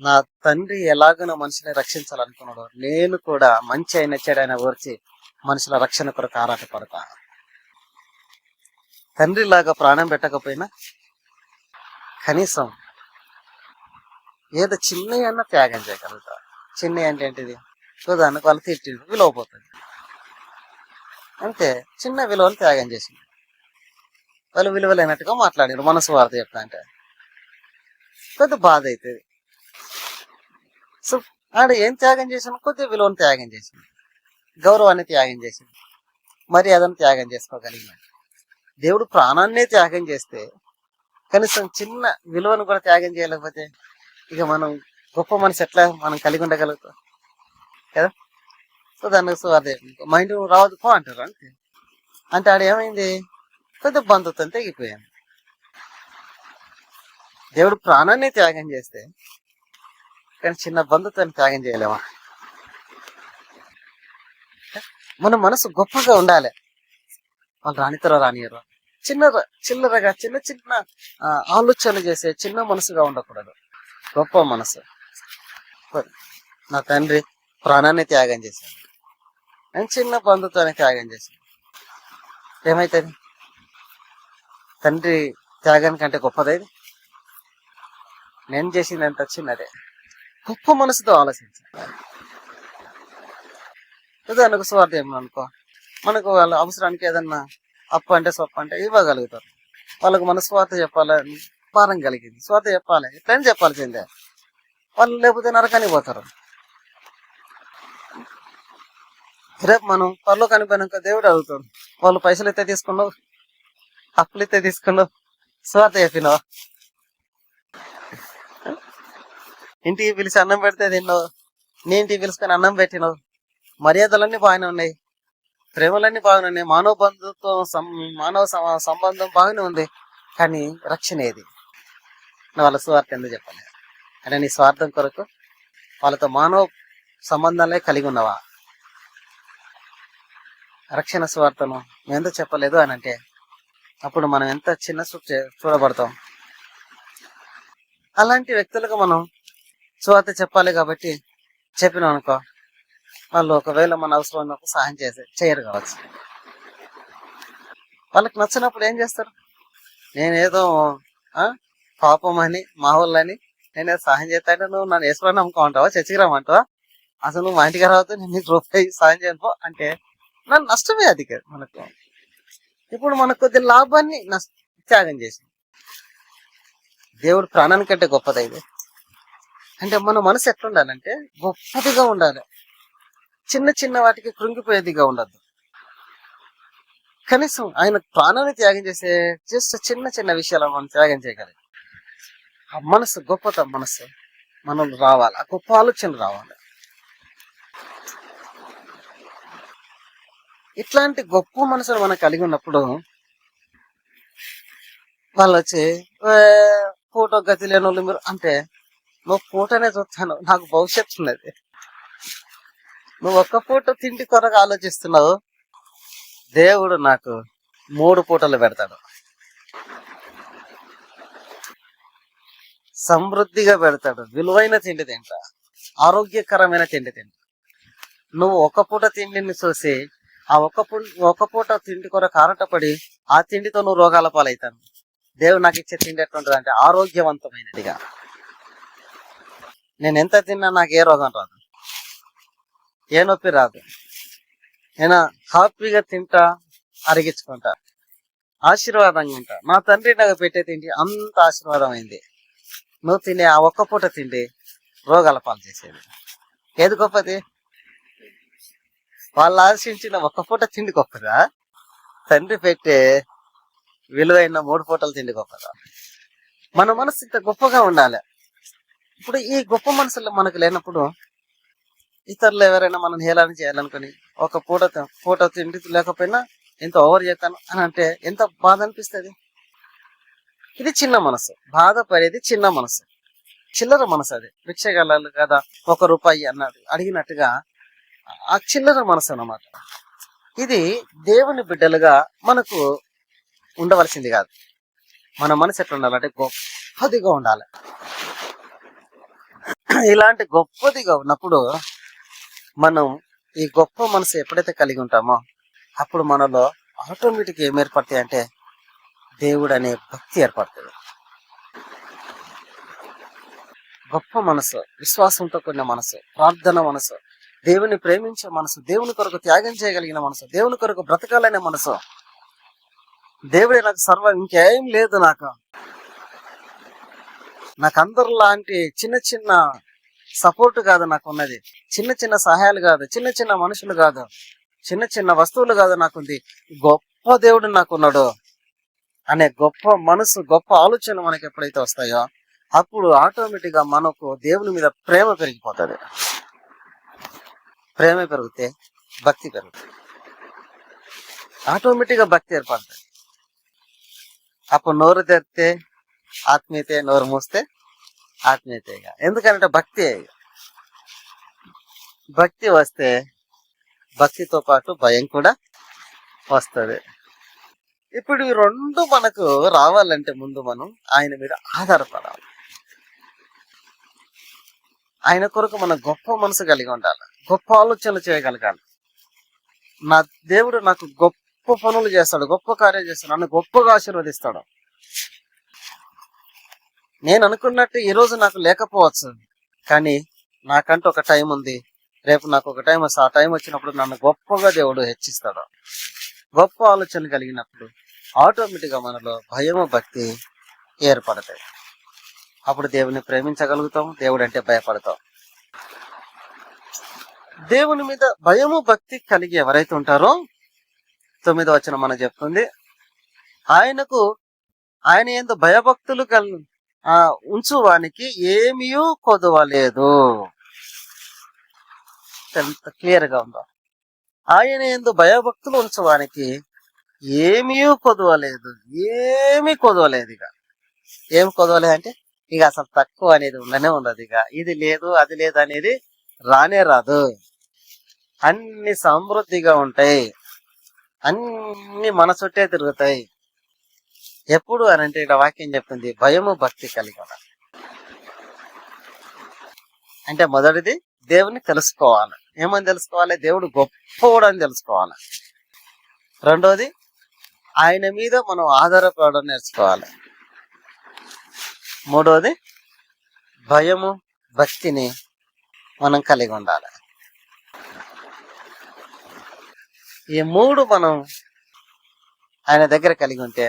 నా తండ్రి ఎలాగనో మనిషిని రక్షించాలనుకున్నాడు, నేను కూడా మంచి అయిన చెడైన ఓర్చి మనుషుల రక్షణ కొరకు ఆరాట పడతా. తండ్రి లాగా ప్రాణం పెట్టకపోయినా కనీసం ఏదో చిన్న అన్న త్యాగం చేయగలుగుతా. చిన్న అంటే ఏంటిది? ఉదాహరణకు వాళ్ళు తిట్టి విలువ పోతుంది అంతే. చిన్న విలువలు త్యాగం చేసింది. వాళ్ళు విలువలేనట్టుగా మాట్లాడారు, మనసు వార్త చెప్తా అంటే కొద్ది బాధ అవుతుంది. సో ఆడ ఏం త్యాగం చేసాను? కొద్దిగా విలువను త్యాగం చేసింది, గౌరవాన్ని త్యాగం చేసింది, మర్యాదను త్యాగం చేసుకోగలిగిన. దేవుడు ప్రాణాన్నే త్యాగం చేస్తే కనీసం చిన్న విలువను కూడా త్యాగం చేయలేకపోతే ఇక మనం గొప్ప మనసు ఎట్లా మనం కలిగి ఉండగలుగుతాం కదా? సో దానికి అదే మైండ్ రావద్దు పో అంటారు అంతే. అంటే ఆడ ఏమైంది? కొద్దిగా బంధుత్వం తెగిపోయాను. దేవుడు ప్రాణాన్ని త్యాగం చేస్తే కానీ చిన్న బంధుత్వాన్ని త్యాగం చేయలేమా? మన మనసు గొప్పగా ఉండాలి. వాళ్ళు రానితరో రానియరు, చిల్లరగా చిన్న చిన్న ఆలోచనలు చేసే చిన్న మనసుగా ఉండకూడదు, గొప్ప మనసు. నా తండ్రి ప్రాణాన్ని త్యాగం చేశాడు అని చిన్న బంధుత్వాన్ని త్యాగం చేశాడు. ఏమైతుంది? తండ్రి త్యాగానికంటే గొప్పదేది? నేను చేసింది ఎంత చిన్నదే. గొప్ప మనసుతో ఆలోచించాలి. ఉదాహరణకు స్వార్థ ఏమనుకో, మనకు వాళ్ళ అవసరానికి ఏదన్నా అప్పు అంటే సొప్పు అంటే ఇవ్వగలుగుతారు. వాళ్ళకు మన స్వార్థ చెప్పాలని భారం కలిగింది, స్వార్థ చెప్పాలి, ఇట్లని చెప్పాల్సిందే. వాళ్ళు లేకపోతే నరకానికి పోతారు. రేపు మనం పరలోకానికి పోయినాక దేవుడు అడుగుతాడు, వాళ్ళు పైసలు అయితే తీసుకున్నావు, అప్పులు అయితే తీసుకున్నావు, స్వార్థ చెప్పినావు, ఇంటికి పిలిచి అన్నం పెడితే తిన్నావు, నీ ఇంటికి పిలుచుకొని అన్నం పెట్టినావు, మర్యాదలన్నీ బాగానే ఉన్నాయి, ప్రేమలన్నీ బాగానే ఉన్నాయి, మానవ సంబంధం బాగానే ఉంది, కానీ రక్షణ ఏది? వాళ్ళ స్వార్థం ఎందుకు చెప్పాలి? అంటే నీ స్వార్థం కొరకు వాళ్ళతో మానవ సంబంధాలే కలిగి ఉన్నావా? రక్షణ స్వార్థను ఎందుకు చెప్పలేదు అని అంటే అప్పుడు మనం ఎంత చిన్న చూడబడతాం. అలాంటి వ్యక్తులకు మనం స్వార్థ చెప్పాలి కాబట్టి చెప్పినాం అనుకో, వాళ్ళు ఒకవేళ మన అవసరం ఉన్నప్పుడు సహాయం చేయరు కావచ్చు. వాళ్ళకి నచ్చినప్పుడు ఏం చేస్తారు? నేనేదో పాపం అని మా వాళ్ళని నేనేదో సహాయం చేస్తాంటే నువ్వు నన్ను వేసుకొని నమ్ముకోమంటావా, చర్చికి రమ్మంటావా, అసలు నువ్వు మా ఇంటికి రావద్దు, నేను నీకు రూపాయి సహాయం చేయను అంటే నన్ను నష్టమే అది మనకు. ఇప్పుడు మనకు కొద్ది లాభాన్ని త్యాగం చేసి దేవుడు ప్రాణానికంటే గొప్పది ఇది. అంటే మన మనసు ఎట్లుండాలంటే గొప్పదిగా ఉండాలి, చిన్న చిన్న వాటికి కృంగిపోయేదిగా ఉండద్దు. కనీసం ఆయన ప్రాణాన్ని త్యాగం చేసే జస్ట్ చిన్న చిన్న విషయాలను మనం త్యాగం చేయగలం. ఆ మనసు గొప్పతనం, మనసు మనం రావాలి, ఆ గొప్ప ఆలోచన రావాలి. ఇట్లాంటి గొప్ప మనసును మనం కలిగి ఉన్నప్పుడు వాళ్ళు వచ్చి ఫోటో గతి లేని వాళ్ళు మీరు అంటే, నువ్వు ఫోటోనే చూస్తాను, నాకు భవిష్యత్తు ఉన్నది, నువ్వు ఒక్క పూట తిండి కొరకు ఆలోచిస్తున్నావు, దేవుడు నాకు 3 పూటలు పెడతాడు, సమృద్ధిగా పెడతాడు, విలువైన తిండి తింటా, ఆరోగ్యకరమైన తిండి తింటా. నువ్వు ఒక్క పూట తిండిని చూసి ఆ ఒక్క పూట తిండి కొరకు ఆరాటపడి ఆ తిండితో నువ్వు రోగాల పాలవుతాను. దేవుడు నాకు ఇచ్చే తిండి ఎట్లుంటది అంటే ఆరోగ్యవంతమైనదిగా. నేను ఎంత తిన్నా నాకు ఏ రోగం రాదు, ఏ నొప్పి రాదు, నేను హ్యాపీగా తింటా, అరిగించుకుంటా, ఆశీర్వాదంగా ఉంటా. నా తండ్రి నాకు పెట్టే తిండి అంత ఆశీర్వాదమైంది. నువ్వు తినే ఆ ఒక్క పూట తిండి రోగాల పాలు చేసేది. ఏది గొప్పది? వాళ్ళు ఆశించిన ఒక్క పూట తిండి గొప్పదా, తండ్రి పెట్టే విలువైన 3 పూటలు తిండి గొప్పదా? మన మనసు ఇంత గొప్పగా ఉండాలి. ఇప్పుడు ఈ గొప్ప మనసులో మనకు లేనప్పుడు ఇతరులు ఎవరైనా మనం హేళన చేయాలనుకుని ఒక పూట తిండి లేకపోయినా ఎంత ఓవర్ చేస్తాను అని అంటే ఎంత బాధ అనిపిస్తుంది. ఇది చిన్న మనసు, బాధపడేది చిన్న మనసు. చిల్లర మనసు అది. భిక్షగాళ్ళు కదా, 1 రూపాయి అన్నాడు అడిగినట్టుగా ఆ చిల్లర మనసు అన్నమాట. ఇది దేవుని బిడ్డలుగా మనకు ఉండవలసింది కాదు. మన మనసు ఎట్లా ఉండాలంటే గొప్పదిగా ఉండాలి. ఇలాంటి గొప్పదిగా ఉన్నప్పుడు మనం ఈ గొప్ప మనసు ఎప్పుడైతే కలిగి ఉంటామో అప్పుడు మనలో ఆటోమేటిక్ ఏం ఏర్పడతాయి అంటే దేవుడు అనే భక్తి ఏర్పడుతుంది. గొప్ప మనసు, విశ్వాసంతో కూడిన మనసు, ప్రార్థన మనసు, దేవుని ప్రేమించే మనసు, దేవుని కొరకు త్యాగం చేయగలిగిన మనసు, దేవుని కొరకు బ్రతకాలనే మనసు. దేవుడే నాకు సర్వం, ఇంకేం లేదు నాకు అందరు లాంటి చిన్న చిన్న సపోర్ట్ కాదు నాకు ఉన్నది, చిన్న చిన్న సహాయాలు కాదు, చిన్న చిన్న మనుషులు కాదు, చిన్న చిన్న వస్తువులు కాదు నాకుంది, గొప్ప దేవుడు నాకున్నాడు అనే గొప్ప మనసు, గొప్ప ఆలోచనలు మనకి ఎప్పుడైతే వస్తాయో అప్పుడు ఆటోమేటిక్ గా మనకు దేవుని మీద ప్రేమ పెరిగిపోతుంది. ప్రేమ పెరిగితే భక్తి పెరుగుతుంది, ఆటోమేటిక్ గా భక్తి ఏర్పడుతుంది. అప్పుడు నోరు తెరిస్తే ఆత్మీయతే, నోరు మూస్తే ఆత్మీయతేగా. ఎందుకంటే భక్తి వస్తే భక్తితో పాటు భయం కూడా వస్తుంది. ఇప్పుడు ఈ రెండు మనకు రావాలంటే ముందు మనం ఆయన మీద ఆధారపడాలి. ఆయన కొరకు మన గొప్ప మనసు కలిగి ఉండాలి, గొప్ప ఆలోచనలు చేయగలగాలి. నా దేవుడు నాకు గొప్ప పనులు చేస్తాడు, గొప్ప కార్యాలు చేస్తాడు, నన్ను గొప్పగా ఆశీర్వదిస్తాడు. నేను అనుకున్నట్టు ఈ రోజు నాకు లేకపోవచ్చు, కానీ నాకంటూ ఒక టైం ఉంది, రేపు నాకు ఒక టైం వస్తుంది. ఆ టైం వచ్చినప్పుడు నన్ను గొప్పగా దేవుడు హెచ్చిస్తాడు. గొప్ప ఆలోచనలు కలిగినప్పుడు ఆటోమేటిక్ గా మనలో భయము, భక్తి ఏర్పడతాయి. అప్పుడు దేవుని ప్రేమించగలుగుతాం, దేవుడు అంటే భయపడతాం. దేవుని మీద భయము, భక్తి కలిగి ఎవరైతే ఉంటారో 9వ వచనం మనకు చెప్తుంది, ఆయన యందు భయభక్తులు ఉంచువానికి ఏమీ కొదవలేదు. ఎంత క్లియర్ గా ఉందో. ఆయన యందు భయభక్తులు ఉంచువానికి ఏమీ కొదవలేదు, ఏమీ కొదవలేదు. ఇక ఏం కొదవలేదు అంటే ఇక అసలు తక్కువ అనేది ఉండనే ఉండదు. ఇక ఇది లేదు అది లేదు అనేది రానే రాదు. అన్ని సమృద్ధిగా ఉంటాయి, అన్ని మన చుట్టే తిరుగుతాయి. ఎప్పుడు అని అంటే ఇక్కడ వాక్యం చెప్తుంది, భయము భక్తి కలిగి ఉండాలి. అంటే మొదటిది దేవుని తెలుసుకోవాలి. ఏమని తెలుసుకోవాలి? దేవుడు గొప్పవాడు అని తెలుసుకోవాలి. రెండోది ఆయన మీద మనం ఆధారపడడం నేర్చుకోవాలి. మూడోది భయము భక్తిని మనం కలిగి ఉండాలి. ఈ మూడు మనం ఆయన దగ్గర కలిగి ఉంటే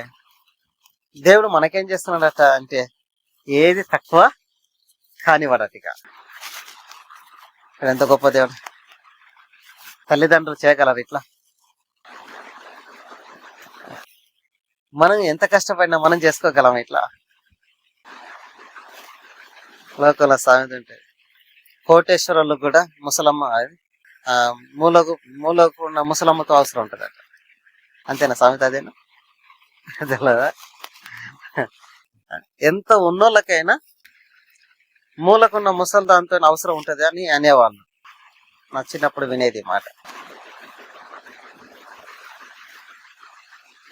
దేవుడు మనకేం చేస్తున్నాడట అంటే ఏది తక్కువ కానివాడటిగా. ఎంత గొప్ప దేవుడు! తల్లిదండ్రులు చేయగలరు ఇట్లా? మనం ఎంత కష్టపడినా మనం చేసుకోగలం ఇట్లా? లోకల సామెత ఉంటుంది, కోటేశ్వరులు కూడా ముసలమ్మ మూలకు ఉన్న ముసలమ్మతో అవసరం ఉంటుందట. అంతేనా సామెత? అదేనా? తెలియదా? ఎంత ఉన్నోళ్ళకైనా మూలకున్న ముసలి దాంతో అవసరం ఉంటది అని అనేవాళ్ళు. నా చిన్నప్పుడు వినేది మాట.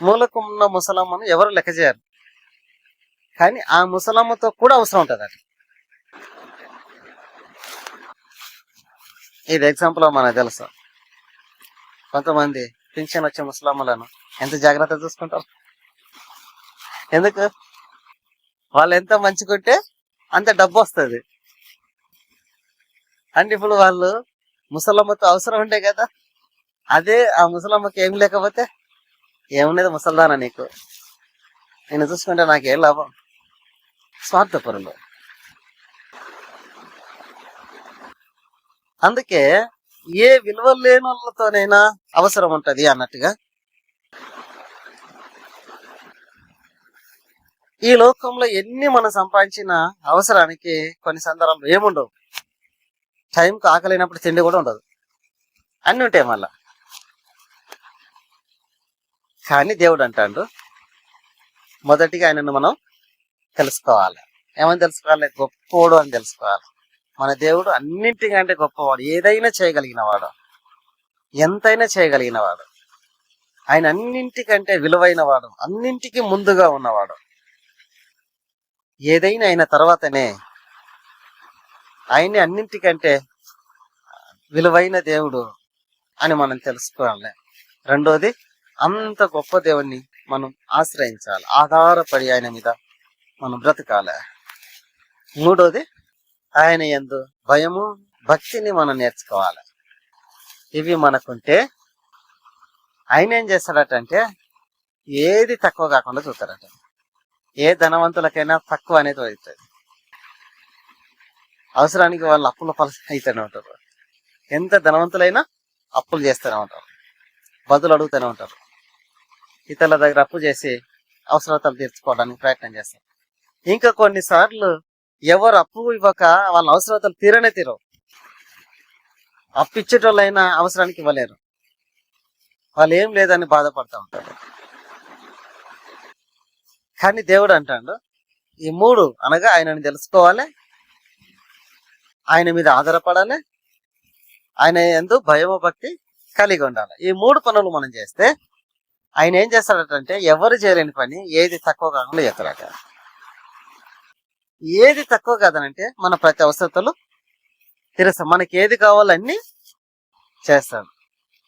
మూలకున్న ముసలమ్మను ఎవరు లెక్క చేయరు, కానీ ఆ ముసలమ్మతో కూడా అవసరం ఉంటది అది. ఇది ఎగ్జాంపుల్ మనకు తెలుసు. కొంతమంది పింఛన్ వచ్చే ముసలమ్మలను ఎంత జాగ్రత్త చూసుకుంటారు. ఎందుకు? వాళ్ళు ఎంత మంచుకుంటే అంత డబ్బు వస్తుంది. అంటే ఇప్పుడు వాళ్ళు ముసలమ్మతో అవసరం ఉండే కదా, అదే ఆ ముసలమ్మకి ఏం లేకపోతే ఏమున్నది ముసల్దానా నీకు, నేను చూసుకుంటే నాకేం లాభం. స్వార్థపరులు. అందుకే ఏ విలువ లేని వాళ్ళతోనైనా అవసరం ఉంటది అన్నట్టుగా ఈ లోకంలో ఎన్ని మనం సంపాదించిన అవసరానికి కొన్ని సందర్భాలు ఏముండవు. టైంకి ఆకలినప్పుడు తిండి కూడా ఉండదు, అన్ని ఉంటాయి మళ్ళా. కానీ దేవుడు అంటాడు మొదటిగా ఆయనను మనం తెలుసుకోవాలి. ఏమని తెలుసుకోవాలి? గొప్పోడు అని తెలుసుకోవాలి. మన దేవుడు అన్నింటికంటే గొప్పవాడు, ఏదైనా చేయగలిగిన వాడు, ఎంతైనా చేయగలిగిన వాడు. ఆయన అన్నింటికంటే విలువైన వాడు, అన్నింటికి ముందుగా ఉన్నవాడు. ఏదైనా అయిన తర్వాతనే ఆయన్ని అన్నింటికంటే విలువైన దేవుడు అని మనం తెలుసుకోవాలి. రెండోది, అంత గొప్ప దేవుణ్ణి మనం ఆశ్రయించాలి, ఆధారపడి ఆయన మీద మనం బ్రతకాలి. మూడోది, ఆయన యందు భయము భక్తిని మనం నేర్చుకోవాలి. ఇవి మనకుంటే ఆయన ఏం చేస్తాడటంటే ఏది తక్కువ కాకుండా చూస్తాడట. ఏ ధనవంతులకైనా తక్కువ అనేది అవుతుంది. అవసరానికి వాళ్ళు అప్పుల అయితేనే ఉంటారు. ఎంత ధనవంతులైనా అప్పులు చేస్తూనే ఉంటారు, బదులు అడుగుతూనే ఉంటారు. ఇతరుల దగ్గర అప్పు చేసి అవసరతలు తీర్చుకోవడానికి ప్రయత్నం చేస్తారు. ఇంకా కొన్నిసార్లు ఎవరు అప్పు ఇవ్వక వాళ్ళ అవసరతలు తీరనే తీరవు. అప్పు ఇచ్చేటోళ్ళైనా అవసరానికి ఇవ్వలేరు, వాళ్ళు ఏం లేదని బాధపడుతూ ఉంటారు. కానీ దేవుడు అంటాడు, ఈ మూడు అనగా ఆయనని తెలుసుకోవాలి, ఆయన మీద ఆధారపడాలి, ఆయన యందు భయము భక్తి కలిగి ఉండాలి. ఈ మూడు పనులు మనం చేస్తే ఆయన ఏం చేస్తాడటంటే ఎవరు చేయలేని పని ఏది తక్కువ కాకుండా చేస్తాడట. ఏది తక్కువ కాదనంటే మన ప్రతి అవసరతలు తీరుస్తాం. మనకి ఏది కావాలో అన్ని చేస్తాడు.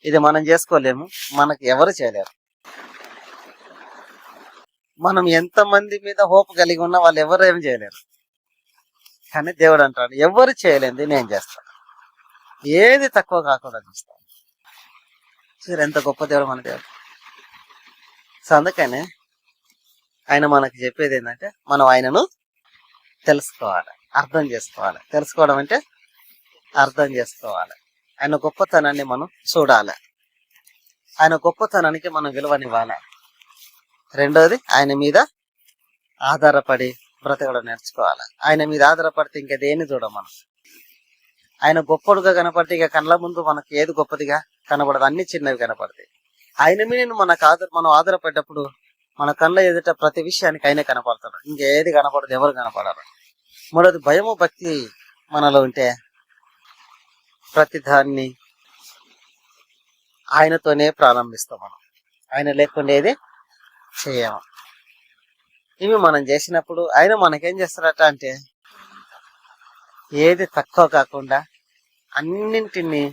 ఇది మనం చేసుకోలేము, మనకి ఎవరు చేయలేరు. మనం ఎంతమంది మీద హోప్ కలిగి ఉన్నా వాళ్ళు ఎవరు ఏమి చేయలేరు. కానీ దేవుడు అంటాడు, ఎవరు చేయలేంది నేను చేస్తాను, ఏది తక్కువ కాకుండా చూస్తాను. సరే, ఎంత గొప్ప దేవుడు మన దేవుడు. సో అందుకనే ఆయన మనకి చెప్పేది ఏంటంటే మనం ఆయనను తెలుసుకోవాలి, అర్థం చేసుకోవాలి. తెలుసుకోవడం అంటే అర్థం చేసుకోవాలి. ఆయన గొప్పతనాన్ని మనం చూడాలి, ఆయన గొప్పతనానికి మనం విలువనివ్వాలి. రెండోది, ఆయన మీద ఆధారపడి బ్రతకడం నేర్చుకోవాలి. ఆయన మీద ఆధారపడితే ఇంకా దేన్ని చూడం మనం. ఆయన గొప్పడుగా కనపడితే ఇక కళ్ళ ముందు మనకు ఏది గొప్పదిగా కనపడదు, అన్ని చిన్నవి కనపడతాయి. ఆయన మీద మనం ఆధారపడ్డప్పుడు మన కళ్ళ ఎదుట ప్రతి విషయానికి ఆయనే కనపడతాడు, ఇంకేది కనపడదు, ఎవరు కనపడరు. మూడోది, భయము భక్తి మనలో ఉంటే ప్రతి దాన్ని ఆయనతోనే ప్రారంభిస్తాం మనం, ఆయన లేకుండా ఏది చేయము. ఇవి మనం చేసినప్పుడు ఆయన మనకేం చేస్తాడట అంటే ఏది తక్కువ కాకుండా అన్నింటినీ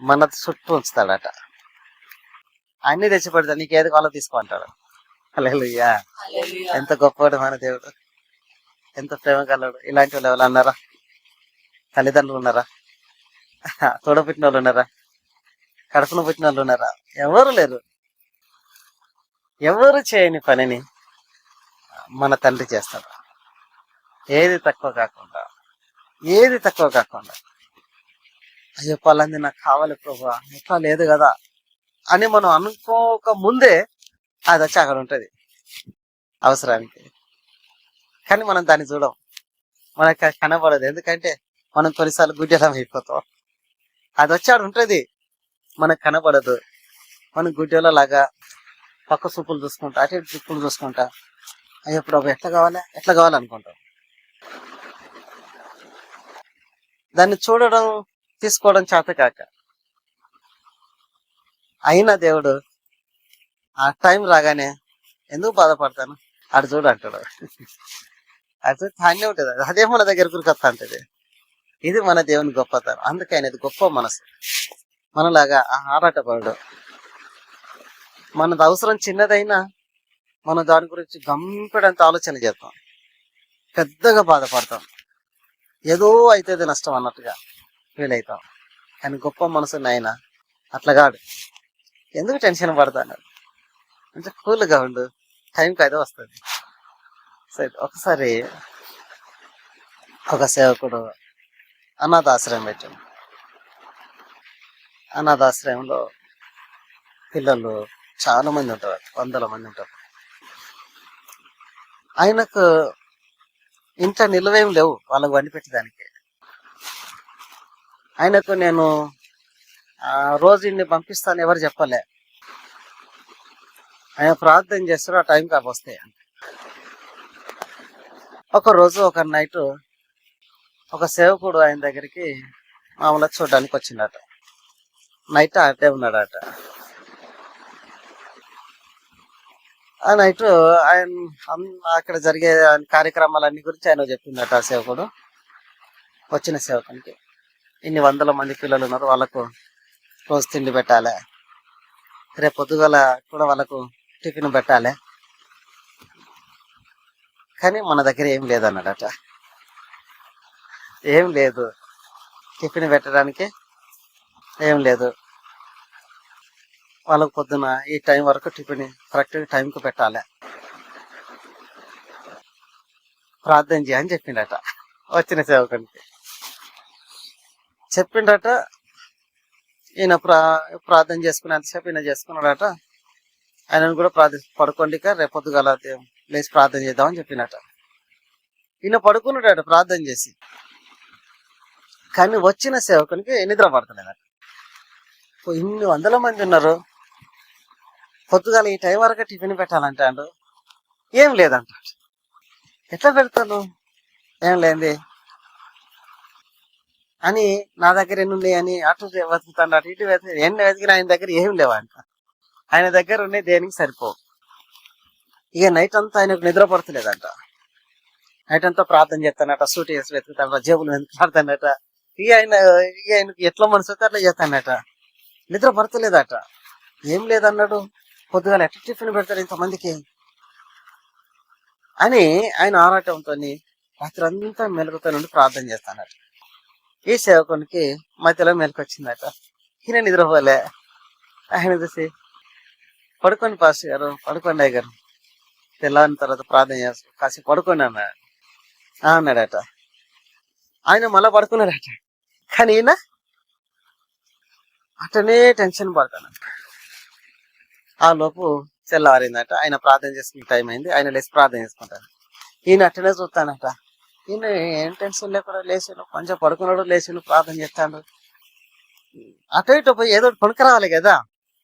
మన చుట్టూ ఉంచుతాడట. అన్ని తెచ్చిపెడతా, నీకు ఏది కావాలో తీసుకో అంటాడు. హల్లెలూయా, ఎంత గొప్పవాడు మన దేవుడు, ఎంత ప్రేమ కలడు. ఇలాంటి వాళ్ళు ఎవరు అన్నారా? తల్లిదండ్రులు ఉన్నారా? తోడపుట్టిన వాళ్ళు ఉన్నారా? కడుపును పుట్టిన వాళ్ళు ఉన్నారా? ఎవరు లేరు. ఎవరు చేయని పనిని మన తండ్రి చేస్తాడు, ఏది తక్కువ కాకుండా, ఏది తక్కువ కాకుండా. అయ్యో పలాంది నాకు కావాలి ప్రభా, ఎట్లా లేదు కదా అని మనం అనుకోక ముందే అది వచ్చి అక్కడ ఉంటది అవసరానికి. కానీ మనం దాన్ని చూడం, మనకు కనబడదు. ఎందుకంటే మనం కొన్నిసార్లు గుడ్డెలం అయిపోతాం. అది వచ్చి ఆడ ఉంటది, మనకు కనబడదు. మనం గుడ్డెలో లాగా పక్క చూపులు చూసుకుంటా, అటు ఇటు చూపులు చూసుకుంటా, అయ్యో ప్రభు ఎట్లా కావాలనుకుంటాం. దాన్ని చూడడం, తీసుకోవడం చేత కాక, అయినా దేవుడు ఆ టైం రాగానే ఎందుకు బాధపడతాను, అటు చూడు అంటాడు. అటు తానే ఉంటుంది, అదే మన దగ్గర గురికొస్తా అంటది. ఇది మన దేవుని గొప్పతనం. అందుకే ఆయనది గొప్ప మనసు. మనలాగా ఆరాటపడు. మనది అవసరం చిన్నదైనా మనం దాని గురించి గంపెడంత ఆలోచన చేస్తాం, పెద్దగా బాధపడతాం, ఏదో అయితే నష్టం అన్నట్టుగా ఫీల్ అవుతాం. కానీ గొప్ప మనసుని ఆయన అట్లగాడు. ఎందుకు టెన్షన్ పడతాను అంటే కూల్గా ఉండు, టైంకి అయితే వస్తుంది. సరే, ఒకసారి ఒక సేవకుడు అనాథాశ్రయం పెట్టాడు. అనాథాశ్రయంలో పిల్లలు చాలా మంది ఉంటారు, 100 మంది ఉంటారు. ఆయనకు ఇంట్లో నిల్వేం లేవు వాళ్ళకు వండి పెట్టడానికి. ఆయనకు నేను రోజు ఇన్ని పంపిస్తాను ఎవరు చెప్పలే. ఆయన ప్రార్థన చేస్తారు, ఆ టైంకి అవి వస్తాయి. ఒక రోజు ఒక నైట్ ఒక సేవకుడు ఆయన దగ్గరికి మామూలుగా చూడడానికి వచ్చిండట. నైట్ అటే ఉన్నాడట. ఆ నైట్ ఆయన అక్కడ జరిగే కార్యక్రమాలన్నీ గురించి ఆయన చెప్పిందట. ఆ సేవకుడు వచ్చిన సేవకునికి ఇన్ని వందల మంది పిల్లలు ఉన్నారు, వాళ్ళకు రోజు తిండి పెట్టాలి, రేపు పొద్దుగల కూడా వాళ్ళకు టిఫిన్ పెట్టాలి, కానీ మన దగ్గర ఏం లేదన్నాడట. ఏం లేదు, టిఫిన్ పెట్టడానికి ఏం లేదు, వాళ్ళకు పొద్దున ఈ టైం వరకు టిఫిన్ కరెక్ట్ టైంకి పెట్టాలి, ప్రార్థన చేయని చెప్పిండట. వచ్చిన సేవకునికి చెప్పిండట. ఈయన ప్రార్థన చేసుకునేంతసేపు ఈయన చేసుకున్నాడట. ఆయనను కూడా పడుకోండి, రేపు పొద్దుగాల లేచి ప్రార్థన చేద్దామని చెప్పినట. ఈయన పడుకున్నాడట ప్రార్థన చేసి. కానీ వచ్చిన సేవకునికి నిద్ర పడతలేదట. ఇన్ని వందల మంది ఉన్నారు, పొద్దుగాల ఈ టైం వరకు టిఫిన్ పెట్టాలంటాడు, ఏం లేదంట. ఎట్లా పెడతాను, ఏం లేంది అని, నా దగ్గర ఎన్ని ఉన్నాయి అని అటు వెతుకుతాడు, అటు ఇటు ఎన్ని వెతికినా ఆయన దగ్గర ఏం లేవంట. ఆయన దగ్గర ఉన్నాయి దేనికి సరిపో. ఇక నైట్ అంతా ఆయనకు నిద్ర పడతలేదంట. నైట్ అంతా ప్రార్థన చేస్తానట, సూట్ వేసి వెతుకుతాడట, జేబులు వెతుకుతాడనట. ఆయనకి ఎట్లా మనసు వస్తే అట్లా చేస్తానట. నిద్ర పడతలేదట. ఏం లేదన్నాడు, పొద్దుగాల ఎట్లా టిఫిన్ పెడతాడు ఇంతమందికి అని ఆయన ఆరాటంతో రాత్రి అంతా మెలుగుతో నుండి ప్రార్థన చేస్తానట. ఈ సేవకునికి మధ్యలో మెలకొచ్చిందట. ఈయన నిద్రపోలే. ఆయన చూసి, పడుకోండి పాస్టర్ గారు, పడుకోండి అయ్య గారు, తెల్లారిన తర్వాత ప్రార్థన చేస్తాం, కాసేపు పడుకోండి అన్నాడట. ఆయన మళ్ళా పడుకున్నాడట. కానీ ఈయన అటనే టెన్షన్ పడతాను. ఆ లోపు తెల్లవారిందట. ఆయన ప్రార్థన చేసుకునే టైం అయింది. ఆయన లేచి ప్రార్థన చేసుకుంటాడు. ఈయన అట్టనే చూస్తానట. ఈయన ఏం టెన్షన్ లేకుండా లేచాను, కొంచెం పడుకున్నాడు, లేచాను, ప్రార్థన చేస్తాడు. అటు ఇటు పోయి ఏదో పనికి రావాలి కదా,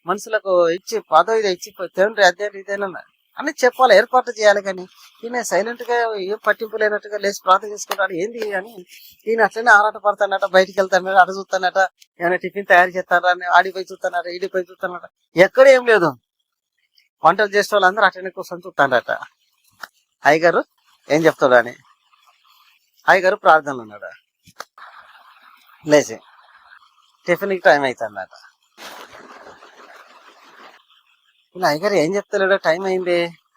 మనుషులకు ఇచ్చి పాదో ఇదే ఇచ్చి తండ్రి అదే ఇదేనా అని చెప్పాలి, ఏర్పాటు చేయాలి. కానీ ఈయన సైలెంట్ గా ఏం పట్టింపు లేనట్టుగా లేచి ప్రార్థన చేసుకుంటాడు. ఏంది అని ఈయన అట్లనే ఆరాట పడతానట. బయటికి వెళ్తానట, అటు చూస్తానట, ఏమైనా టిఫిన్ తయారు చేస్తానని ఆడిపోయి చూస్తానట, ఈడిపోయి చూస్తానట. ఎక్కడ ఏం లేదు, వంటలు చేసే వాళ్ళందరూ అట్లనే కూర్చొని చూస్తాడట. అయ్యగారు ఏం చెప్తాడు అని. అయ్యగారు ప్రార్థనలు ఉన్నాడు. లేచి టిఫిన్కి టైం అవుతుందట. ఇలా అయ్యగారు ఏం చెప్తలేడు, టైం అయింది,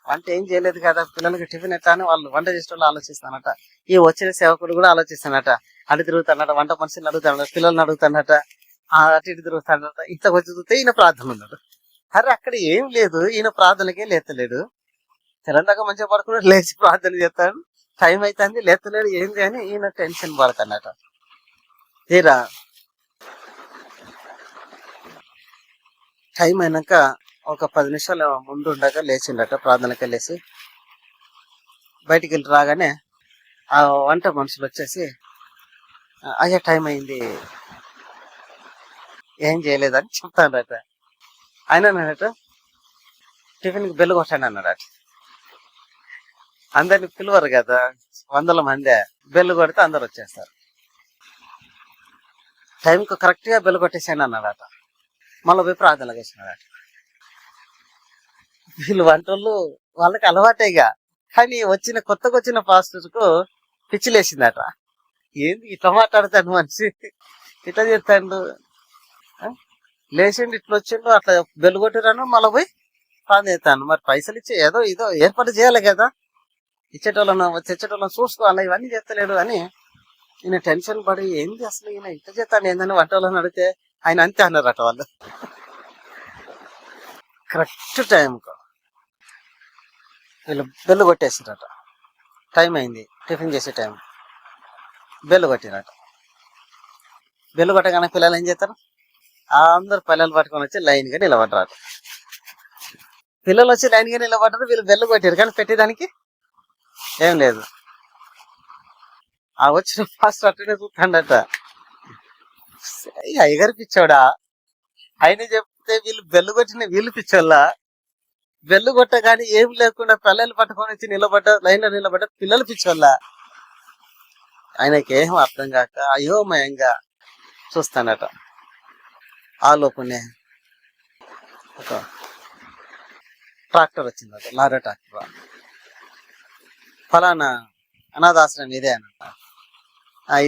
వంట ఏం చేయలేదు కదా, పిల్లలకి టిఫిన్ ఎట్లా అని వాళ్ళు వంట చేసే వాళ్ళు ఆలోచిస్తానట. ఈ వచ్చిన సేవకుడు కూడా ఆలోచిస్తానట. అటు తిరుగుతానట, వంట మనుషులను అడుగుతానట, పిల్లల్ని అడుగుతానట, అటు ఇటు తిరుగుతానట. ఇంత వచ్చి చూస్తే ఈయన ప్రార్థన ఉన్నాడు. అరే అక్కడ ఏం లేదు, ఈయన ప్రార్థనకే లేతలేడు. తెలంగాణ మంచిగా పడుకున్నాడు, లేచి ప్రార్థన చేస్తాడు, టైం అవుతుంది, లేతలేడు, ఏంది అని ఈయన టెన్షన్ పడతానట. తీరా టైం అయినాక ఒక 10 నిమిషాలు ముందు ఉండగా లేచిండట. ప్రార్థనకి వెళ్ళేసి బయటికి వెళ్ళి రాగానే ఆ వంట మనుషులు వచ్చేసి, అయ్యా టైం అయింది, ఏం చేయలేదని చెప్తాడట. ఆయన అన్నాడట, టిఫిన్కి బెల్లు కొట్టాను అన్నాడట. అందరిని పిలువరు కదా, వందల మందే, బెల్లు కొడితే అందరు వచ్చేస్తారు. టైంకు కరెక్ట్ గా బెల్లు కొట్టేసాను అన్నాడట. మళ్ళీ పోయి ప్రార్థనలు చేసినాడట. వీళ్ళు వంటలు వాళ్ళకి అలవాటేగా, కానీ కొత్తగా వచ్చిన పాస్టర్ కు పిచ్చిలేసిందట. ఏంది ఇట్లా మాట్లాడతాడు మనిషి, ఇట్లా చేస్తాడు, లేచిండు, ఇట్లా వచ్చిండు, అట్లా బెల్లు కొట్టిరాను, మళ్ళీ పోయి ప్రార్థన చేస్తాను. మరి పైసలు ఇచ్చి ఏదో ఇదో ఏర్పాటు చేయాలి కదా, ఇచ్చేటోళ్ళను తెచ్చేటోళ్ళను చూసుకోవాలి, ఇవన్నీ చేస్తలేడు అని ఈయన టెన్షన్ పడి, ఏంది అసలు ఈయన ఇట్లా చేస్తాను ఏందని వంట వాళ్ళని అడిగితే ఆయన అంతే అన్నారట. వాళ్ళు కరెక్ట్ టైంకు వీళ్ళు బెల్లు కొట్టేసారట. టైం అయింది, టిఫిన్ చేసే టైం. బెల్లు కొట్టిరట. బెల్లు కొట్టగానే పిల్లలు ఏం చేస్తారు, అందరు పిల్లలు పట్టుకొని వచ్చి లైన్ గా నిలబడ్డారు. పిల్లలు వచ్చి లైన్ గా నిలబడ్డారు, వీళ్ళు బెల్లు కొట్టారు, కానీ పెట్టేదానికి ఏం లేదు. ఆ వచ్చిన ఫాస్ట్ అట్టనే చూస్తాడట. అయ్యగారు పిచ్చోడా, ఆయన చెప్తే వీళ్ళు బెల్లు కొట్టిన వీళ్ళు పిచ్చోళ్ళ, బెల్లు కొట్టగాని ఏం లేకుండా పిల్లలు పట్టుకొని వచ్చి లైన్లో నిలబడ్డ పిల్లలు పిచ్చోళ్ళ. ఆయనకి ఏం అర్థం కాక అయోమయంగా చూస్తానట. ఆ లోపునే ఒక ట్రాక్టర్ వచ్చిందట, లారీ ట్రాక్టర్. ఫలానా అనాథాశ్రమం ఇదే అన్నమాట.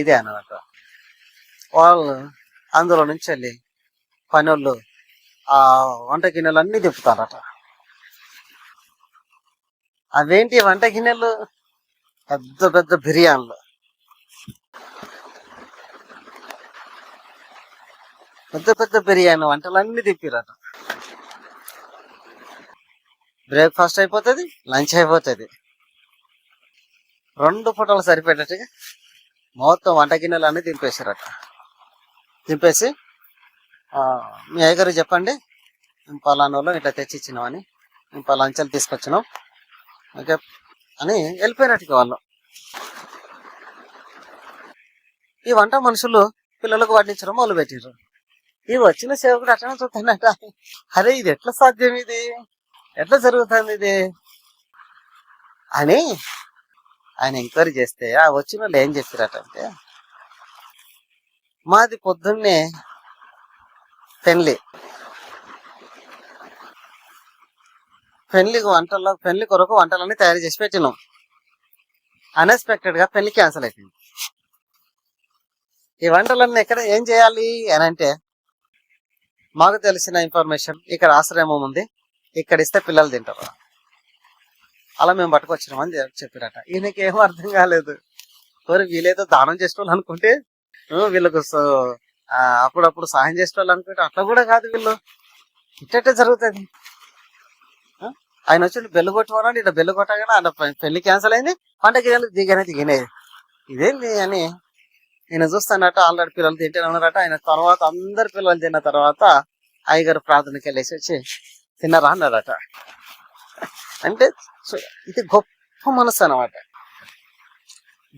ఇదే అన్నమాట. వాళ్ళు అందులో నుంచి వెళ్ళి పనోళ్ళు ఆ వంట గిన్నెలు అన్ని తిప్పుతారట. అవేంటి వంట గిన్నెలు? పెద్ద పెద్ద బిర్యానీలు, పెద్ద పెద్ద బిర్యానీ వంటలన్నీ తిప్పిరట. బ్రేక్ఫాస్ట్ అయిపోతుంది, లంచ్ అయిపోతుంది, 2 పూటలు సరిపోయేటట్టుగా మొత్తం వంట గిన్నెలు అన్నీ దింపేశారట. దింపేసి మీ అయ్యగారు చెప్పండి, మేము పలానాలో ఇట్లా తెచ్చిచ్చినామని, మేము పలాంచలు తీసుకొచ్చినాం ఓకే అని వెళ్ళిపోయినట్టుగా వాళ్ళు. ఈ వంట మనుషులు పిల్లలకు వడ్డించడం మొదలు పెట్టిండ్రు. ఈ వచ్చిన సేవకుడు అట్లా చూస్తానట, అరే ఇది ఎట్లా సాధ్యం, ఇది ఎట్లా జరుగుతుంది ఇది అని ఆయన ఎంక్వైరీ చేస్తే ఆ వచ్చిన వాళ్ళు ఏం చెప్పారటంటే, మాది పొద్దున్నే పెళ్లి కొరకు వంటలన్నీ తయారు చేసి పెట్టినాం. అన్ఎక్స్పెక్టెడ్ గా పెళ్లి క్యాన్సిల్ అయిపోయింది. ఈ వంటలన్నీ ఎక్కడ ఏం చేయాలి అని అంటే, మాకు తెలిసిన ఇన్ఫర్మేషన్ ఇక్కడ ఆశ్రమం ఉంది, ఇక్కడ ఇస్తే పిల్లలు తింటారు, అలా మేము పట్టుకొచ్చినామని చెప్పారట. ఈయనకి ఏమో అర్థం కాలేదు. వీళ్ళేదో దానం చేసేవాళ్ళు అనుకుంటే, వీళ్ళకు అప్పుడప్పుడు సహాయం చేసేవాళ్ళు అనుకుంటే అట్లా కూడా కాదు, వీళ్ళు ఇట్టే జరుగుతుంది. ఆయన వచ్చి బెల్లు కొట్టుకోవాలని ఇట్లా బెల్లు కొట్టగానే ఆయన పెళ్లి క్యాన్సిల్ అయింది, వంట గిన్నెలు దిగినాయి. ఇదేంటి అని నేను చూస్తానట. ఆల్రెడీ పిల్లలు తింటే ఉన్నారట. ఆయన తర్వాత అందరు పిల్లలు తిన్న తర్వాత అయ్యగారు ప్రార్థనకి వెళ్ళేసి వచ్చి తిన్నారా అన్నాడట. అంటే ఇది గొప్ప మనసు అన్నమాట,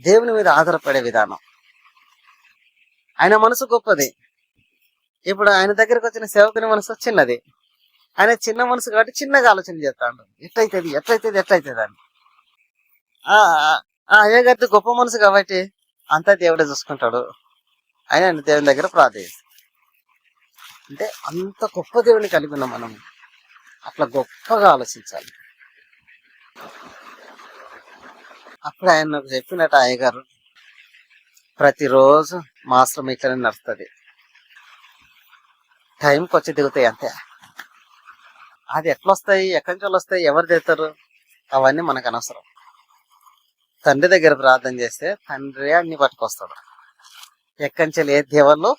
దేవుని మీద ఆధారపడే విధానం. ఆయన మనసు గొప్పది. ఇప్పుడు ఆయన దగ్గరకు వచ్చిన సేవకుని మనసు చిన్నది. ఆయన చిన్న మనసు కాబట్టి చిన్నగా ఆలోచన చేస్తాడు, ఎట్లయితుంది అని. అయ్యగారిది గొప్ప మనసు కాబట్టి అంతా దేవుడే చూసుకుంటాడు. ఆయన దేవుని దగ్గర ప్రార్థిస్తాడు. అంటే అంత గొప్ప దేవుని కలిగి ఉన్నాం మనం. అట్లా గొప్పగా ఆలోచించాలి. అప్పుడు ఆయన నాకు చెప్పినట్టు అయ్యగారు, ప్రతిరోజు మాస్టర్ ఇట్లనే నడుస్తుంది, టైంకి వచ్చి దిగుతాయి అంతే. అది ఎట్లా వస్తాయి, ఎక్కడి నుంచి వస్తాయి, ఎవరు తెస్తారు, అవన్నీ మనకు అనవసరం. తండ్రి దగ్గర ప్రార్థన చేస్తే తండ్రి అన్ని పట్టుకొస్తాడు. ఎక్కంచెలు ఏ దేవల్లో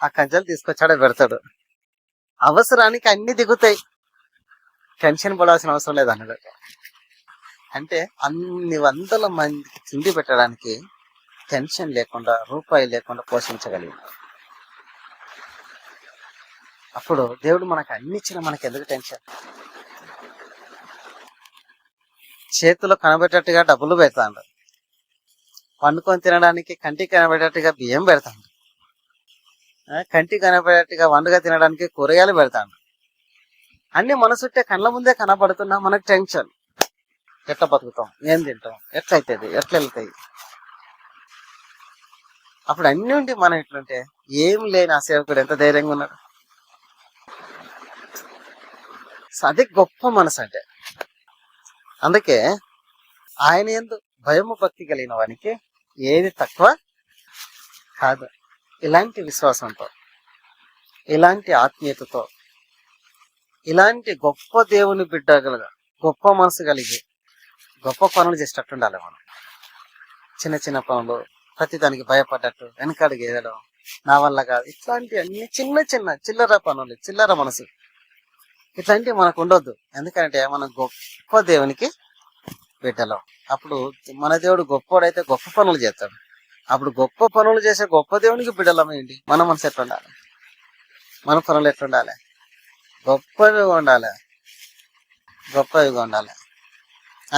ఆ కంచెలు తీసుకొచ్చాడో పెడతాడు. అవసరానికి అన్ని దిగుతాయి, టెన్షన్ పడాల్సిన అవసరం లేదు అన్నాడు. అంటే అన్ని వందల మందికి తిండి పెట్టడానికి టెన్షన్ లేకుండా, రూపాయి లేకుండా పోషించగలిగి. అప్పుడు దేవుడు మనకు అన్ని ఇచ్చిన మనకి ఎందుకు టెన్షన్? చేతిలో కనబెట్టేట్టుగా డబ్బులు పెడతాడు, వండుకొని తినడానికి కంటికి కనబడేటట్టుగా బియ్యం పెడతాడు, కంటికి కనబడేట్టుగా వండుగా తినడానికి కూరగాయలు పెడతాడు. అన్ని మనసుంటే కళ్ళ ముందే కనబడుతున్నా మనకు టెన్షన్. ఎట్లా బతుకుతాం, ఏం తింటాం, ఎట్లయితుంది, ఎట్లా వెళ్తాయి. అప్పుడు అన్ని ఉండి మనం ఎట్లుంటే ఏం లేని ఆ సేవకుడు ఎంత ధైర్యంగా ఉన్నాడు. అది గొప్ప మనసు అంటే. అందుకే ఆయన యందు భయము భక్తి కలిగిన వానికి ఏది తక్కువ కాదు. ఇలాంటి విశ్వాసంతో, ఇలాంటి ఆత్మీయతతో, ఇలాంటి గొప్ప దేవుని బిడ్డగా గొప్ప మనసు కలిగి గొప్ప పనులు చేసేటట్టు ఉండాలి మనం. చిన్న చిన్న పనులు, ప్రతి దానికి భయపడ్డట్టు వెనకడుగు వేయడం నా వల్ల కాదు, ఇట్లాంటి అన్ని చిన్న చిన్న చిల్లర పనులు, చిల్లర మనసు, ఇట్లాంటివి మనకు ఉండొద్దు. ఎందుకంటే మనం గొప్ప దేవునికి బిడ్డలం. అప్పుడు మన దేవుడు గొప్పోడైతే గొప్ప పనులు చేస్తాడు. అప్పుడు గొప్ప పనులు చేసే గొప్ప దేవునికి బిడ్డలం ఏంటి? మన మనసు ఎట్లుండాలి, మన పనులు ఎట్లుండాలి? గొప్పవిగా ఉండాలి, గొప్పవిగా ఉండాలి.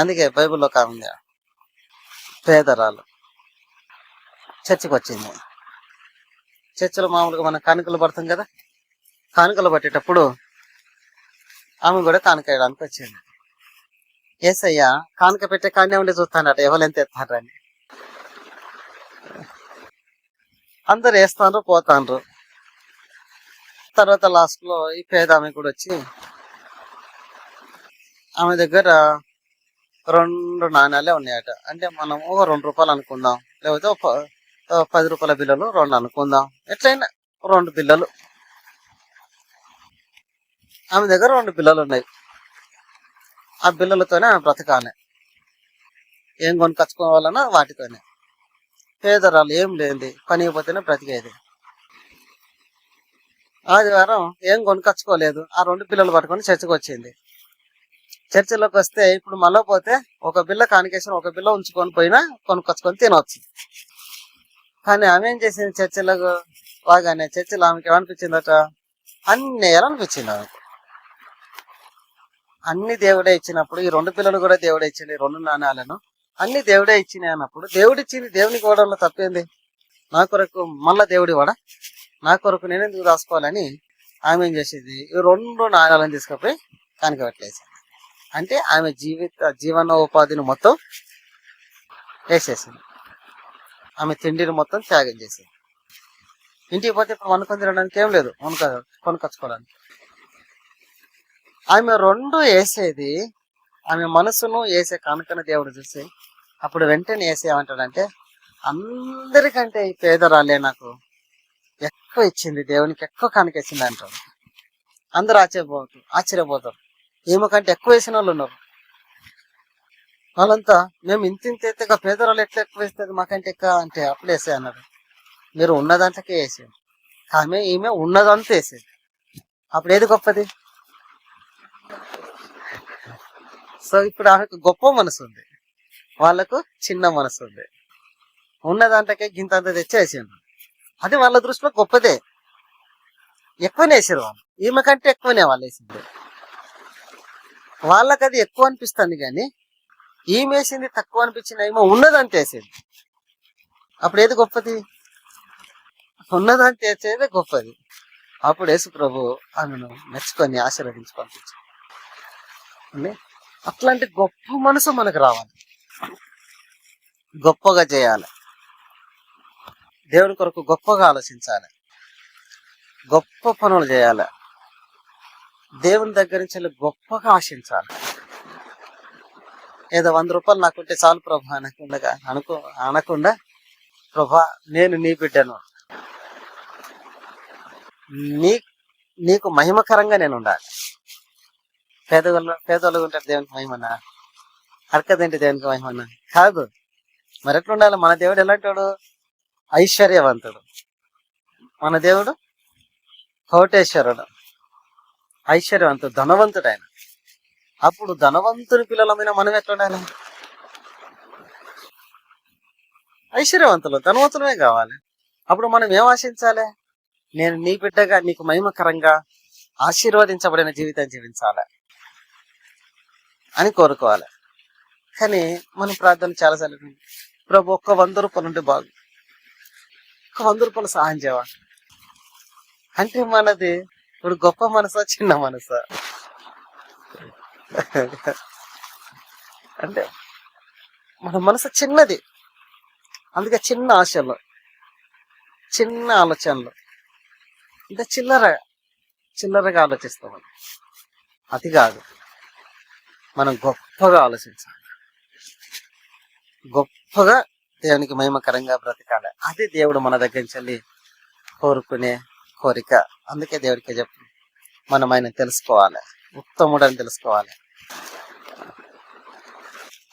అందుకే బైబిల్లో కాకుండా పేదరాలు చర్చికి వచ్చింది. చర్చిలో మామూలుగా మనం కానుకలు పడతాం కదా, కానుకలు పట్టేటప్పుడు ఆమె కూడా కానుక వేయడానికి వచ్చింది. ఏసయ్య కానుక పెట్టే కాన్నే ఉండి చూస్తానట ఎవరెంత ఎత్తారని. అందరు వేస్తాండ్రు పోతాండ్రు. తర్వాత లాస్ట్ లో ఈ పేద ఆమె కూడా వచ్చి ఆమె దగ్గర 2 నాణ్యాలే ఉన్నాయట. అంటే మనం ఒక 2 రూపాయలు అనుకుందాం, లేకపోతే ఒక 10 రూపాయల బిల్లలు 2 అనుకుందాం, ఎట్లయినా 2 బిల్లలు. ఆమె దగ్గర 2 బిల్లలు ఉన్నాయి. ఆ బిల్లలతోనే ఆమె బ్రతకాలి. ఏం కొనుకొచ్చుకోవాలన్నా వాటితోనే. పేదరాలు ఏం లేనిది, పనికి పోతేనే బ్రతికేది. ఆదివారం ఏం కొనుకొచ్చుకోలేదు, ఆ 2 బిల్లలు పట్టుకొని చర్చికి వచ్చింది. చర్చిలోకి వస్తే ఇప్పుడు మళ్ళీ పోతే ఒక బిల్ల కానికేసిన ఒక బిల్ల ఉంచుకొని పోయినా కొనుక్కొచ్చుకొని తినవచ్చు. కానీ ఆమె ఏం చేసింది, చర్చిలకు బాగానే చర్చిలో ఆమెకి ఏమనిపించిందట, అన్ని వేయాలనిపించింది ఆమెకు. అన్ని దేవుడే ఇచ్చినప్పుడు ఈ 2 పిల్లలు కూడా దేవుడే ఇచ్చింది, 2 నాణ్యాలను అన్ని దేవుడే ఇచ్చినాయి అన్నప్పుడు దేవుడిచ్చింది దేవునికి ఇవ్వడంలో తప్పేంది? నా కొరకు మళ్ళా దేవుడి వాడా, నా కొరకు నేను ఎందుకు దాచుకోవాలని ఆమె ఏం చేసేది, ఈ 2 నాణ్యాలను తీసుకుపోయి కానుక పెట్టలేసింది. అంటే ఆమె జీవనోపాధిని మొత్తం వేసేసింది. ఆమె తిండిని మొత్తం త్యాగం చేసింది. ఇంటికి పోతే ఇప్పుడు వండుకొని తినడానికి ఏం లేదు, కొనుకొచ్చుకోవడానికి. ఆమె 2 వేసేది, ఆమె మనసును వేసే కానుకన దేవుడు చూసి అప్పుడు వెంటనే వేసే ఏమంటాడంటే, అందరికంటే ఈ పేదరాలే నాకు ఎక్కువ ఇచ్చింది, దేవునికి ఎక్కువ కానుక ఇచ్చింది అంటాడు. అందరూ ఆశ్చర్యపోతారు. ఈమె కంటే ఎక్కువ వేసిన వాళ్ళు ఉన్నారు. వాళ్ళంతా మేము ఇంత ఎత్తగా పేదరాలు ఎట్లా ఎక్కువ వేస్తుంది మాకంటే ఎక్కువ అంటే అప్పుడు వేసే అన్నాడు. మీరు ఉన్నదంతకే వేసేది, ఈమె ఉన్నదంతా వేసేది. అప్పుడు ఏది గొప్పది? సో ఇప్పుడు ఆమెకు గొప్ప మనసు ఉంది, వాళ్ళకు చిన్న మనసు ఉంది. ఉన్నదాంటకే గింతంత తెచ్చేసిండ్రు. అది వాళ్ళ దృష్టిలో గొప్పదే, ఎక్కువనే వేసారు వాళ్ళు. ఈమె కంటే ఎక్కువనే వాళ్ళు వేసింది. వాళ్ళకి అది ఎక్కువ అనిపిస్తుంది, కానీ ఈమె వేసింది తక్కువ అనిపించిన ఈమె ఉన్నదంటే వేసేది. అప్పుడు ఏది గొప్పది? ఉన్నదంటే వేసేదే గొప్పది. అప్పుడు యేసు ప్రభు ఆమెను మెచ్చుకొని ఆశీర్వదించి పంపించారు. అట్లాంటి గొప్ప మనసు మనకు రావాలి, గొప్పగా చేయాలి, దేవుడి కొరకు గొప్పగా ఆలోచించాలి, గొప్ప పనులు చేయాలి, దేవుని దగ్గర నుంచి గొప్పగా ఆశించాలి. ఏదో 100 రూపాయలు నాకుంటే చాలు ప్రభు అనకుండా ప్రభా నేను నీ బిడ్డను, నీకు మహిమకరంగా నేను ఉండాలి. పేదోళ్ళు ఉంటారు దేవునికి మహిమన్నా, అడకదేంటి దేవునికి మహిమన్నా కాదు. మరి ఎట్లా ఉండాలి? మన దేవుడు ఎలాంటి వాడు? ఐశ్వర్యవంతుడు. మన దేవుడు కోటేశ్వరుడు, ఐశ్వర్యవంతుడు, ధనవంతుడు ఆయన. అప్పుడు ధనవంతుని పిల్లలమైన మనం ఎట్లా ఉండాలి? ఐశ్వర్యవంతులు, ధనవంతులమే కావాలి. అప్పుడు మనం ఏం ఆశించాలి? నేను నీ బిడ్డగా నీకు మహిమకరంగా ఆశీర్వదించబడిన జీవితం జీవించాలి అని కోరుకోవాలి. కానీ మనం ప్రార్థన చాలాసార్లు, ప్రభు ఒక్క 100 రూపాయలు ఉంటే బాగు, ఒక 100 రూపాయలు సహాయం చేయవా అంటే మనది ఇప్పుడు గొప్ప మనసా చిన్న మనసా? అంటే మన మనసు చిన్నది, అందుకే చిన్న ఆశలు, చిన్న ఆలోచనలు, అంటే చిల్లరగా ఆలోచిస్తాం. అది కాదు, మనం గొప్పగా ఆలోచించాలి, గొప్పగా దేవునికి మహిమకరంగా బ్రతకాలి. అది దేవుడు మన దగ్గర నుంచి కోరుకునే కోరిక. అందుకే దేవుడికి చెప్పు, మనం ఆయన తెలుసుకోవాలి, ఉత్తముడు అని తెలుసుకోవాలి,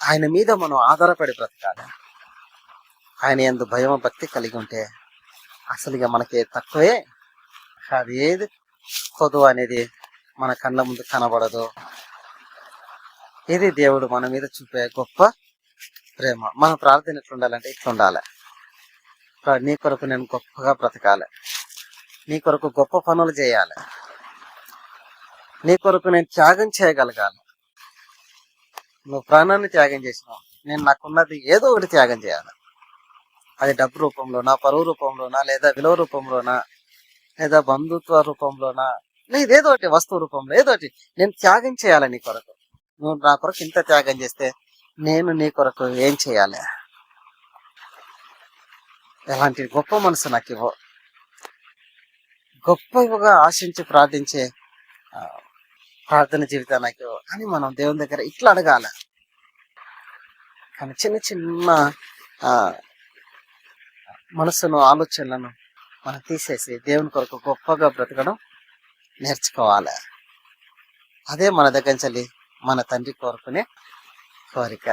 ఆయన మీద మనం ఆధారపడి బ్రతకాలి. ఆయన యందు భయం భక్తి కలిగి ఉంటే అసలు ఇక మనకి తక్కువే. అది ఏది కొదువు అనేది మన కళ్ళ ముందు కనబడదు. ఇది దేవుడు మన మీద చూపే గొప్ప ప్రేమ. మన ప్రార్థన ఎట్లుండాలంటే ఇట్లుండాలి, నీ కొరకు నేను గొప్పగా బ్రతకాలి, నీ కొరకు గొప్ప పనులు చేయాలి, నీ కొరకు నేను త్యాగం చేయగలగాలి. నువ్వు ప్రాణాన్ని త్యాగం చేసినావు, నేను నాకున్నది ఏదో ఒకటి త్యాగం చేయాలి. అది డబ్బు రూపంలోనా, పరువు రూపంలోనా, లేదా విలువ రూపంలోనా, లేదా బంధుత్వ రూపంలోనా, లేదేదో ఒకటి వస్తువు రూపంలో ఏదో ఒకటి నేను త్యాగం చేయాలి నీ కొరకు. నువ్వు నా కొరకు ఇంత త్యాగం చేస్తే నేను నీ కొరకు ఏం చేయాలి? ఎలాంటి గొప్ప మనసు నాకు ఇవ్వు. గొప్పగా ఆశించి ప్రార్థించే ఆ, ప్రార్థన జీవితం నాకు ఇవ్వు అని మనం దేవుని దగ్గర ఇట్లా అడగాలి. కానీ చిన్న చిన్న ఆ మనసును ఆలోచనలను మనం తీసేసి దేవుని కొరకు గొప్పగా బ్రతకడం నేర్చుకోవాలి. అదే మన దగ్గర నుంచి మన తండ్రి కోరుకునే కోరిక.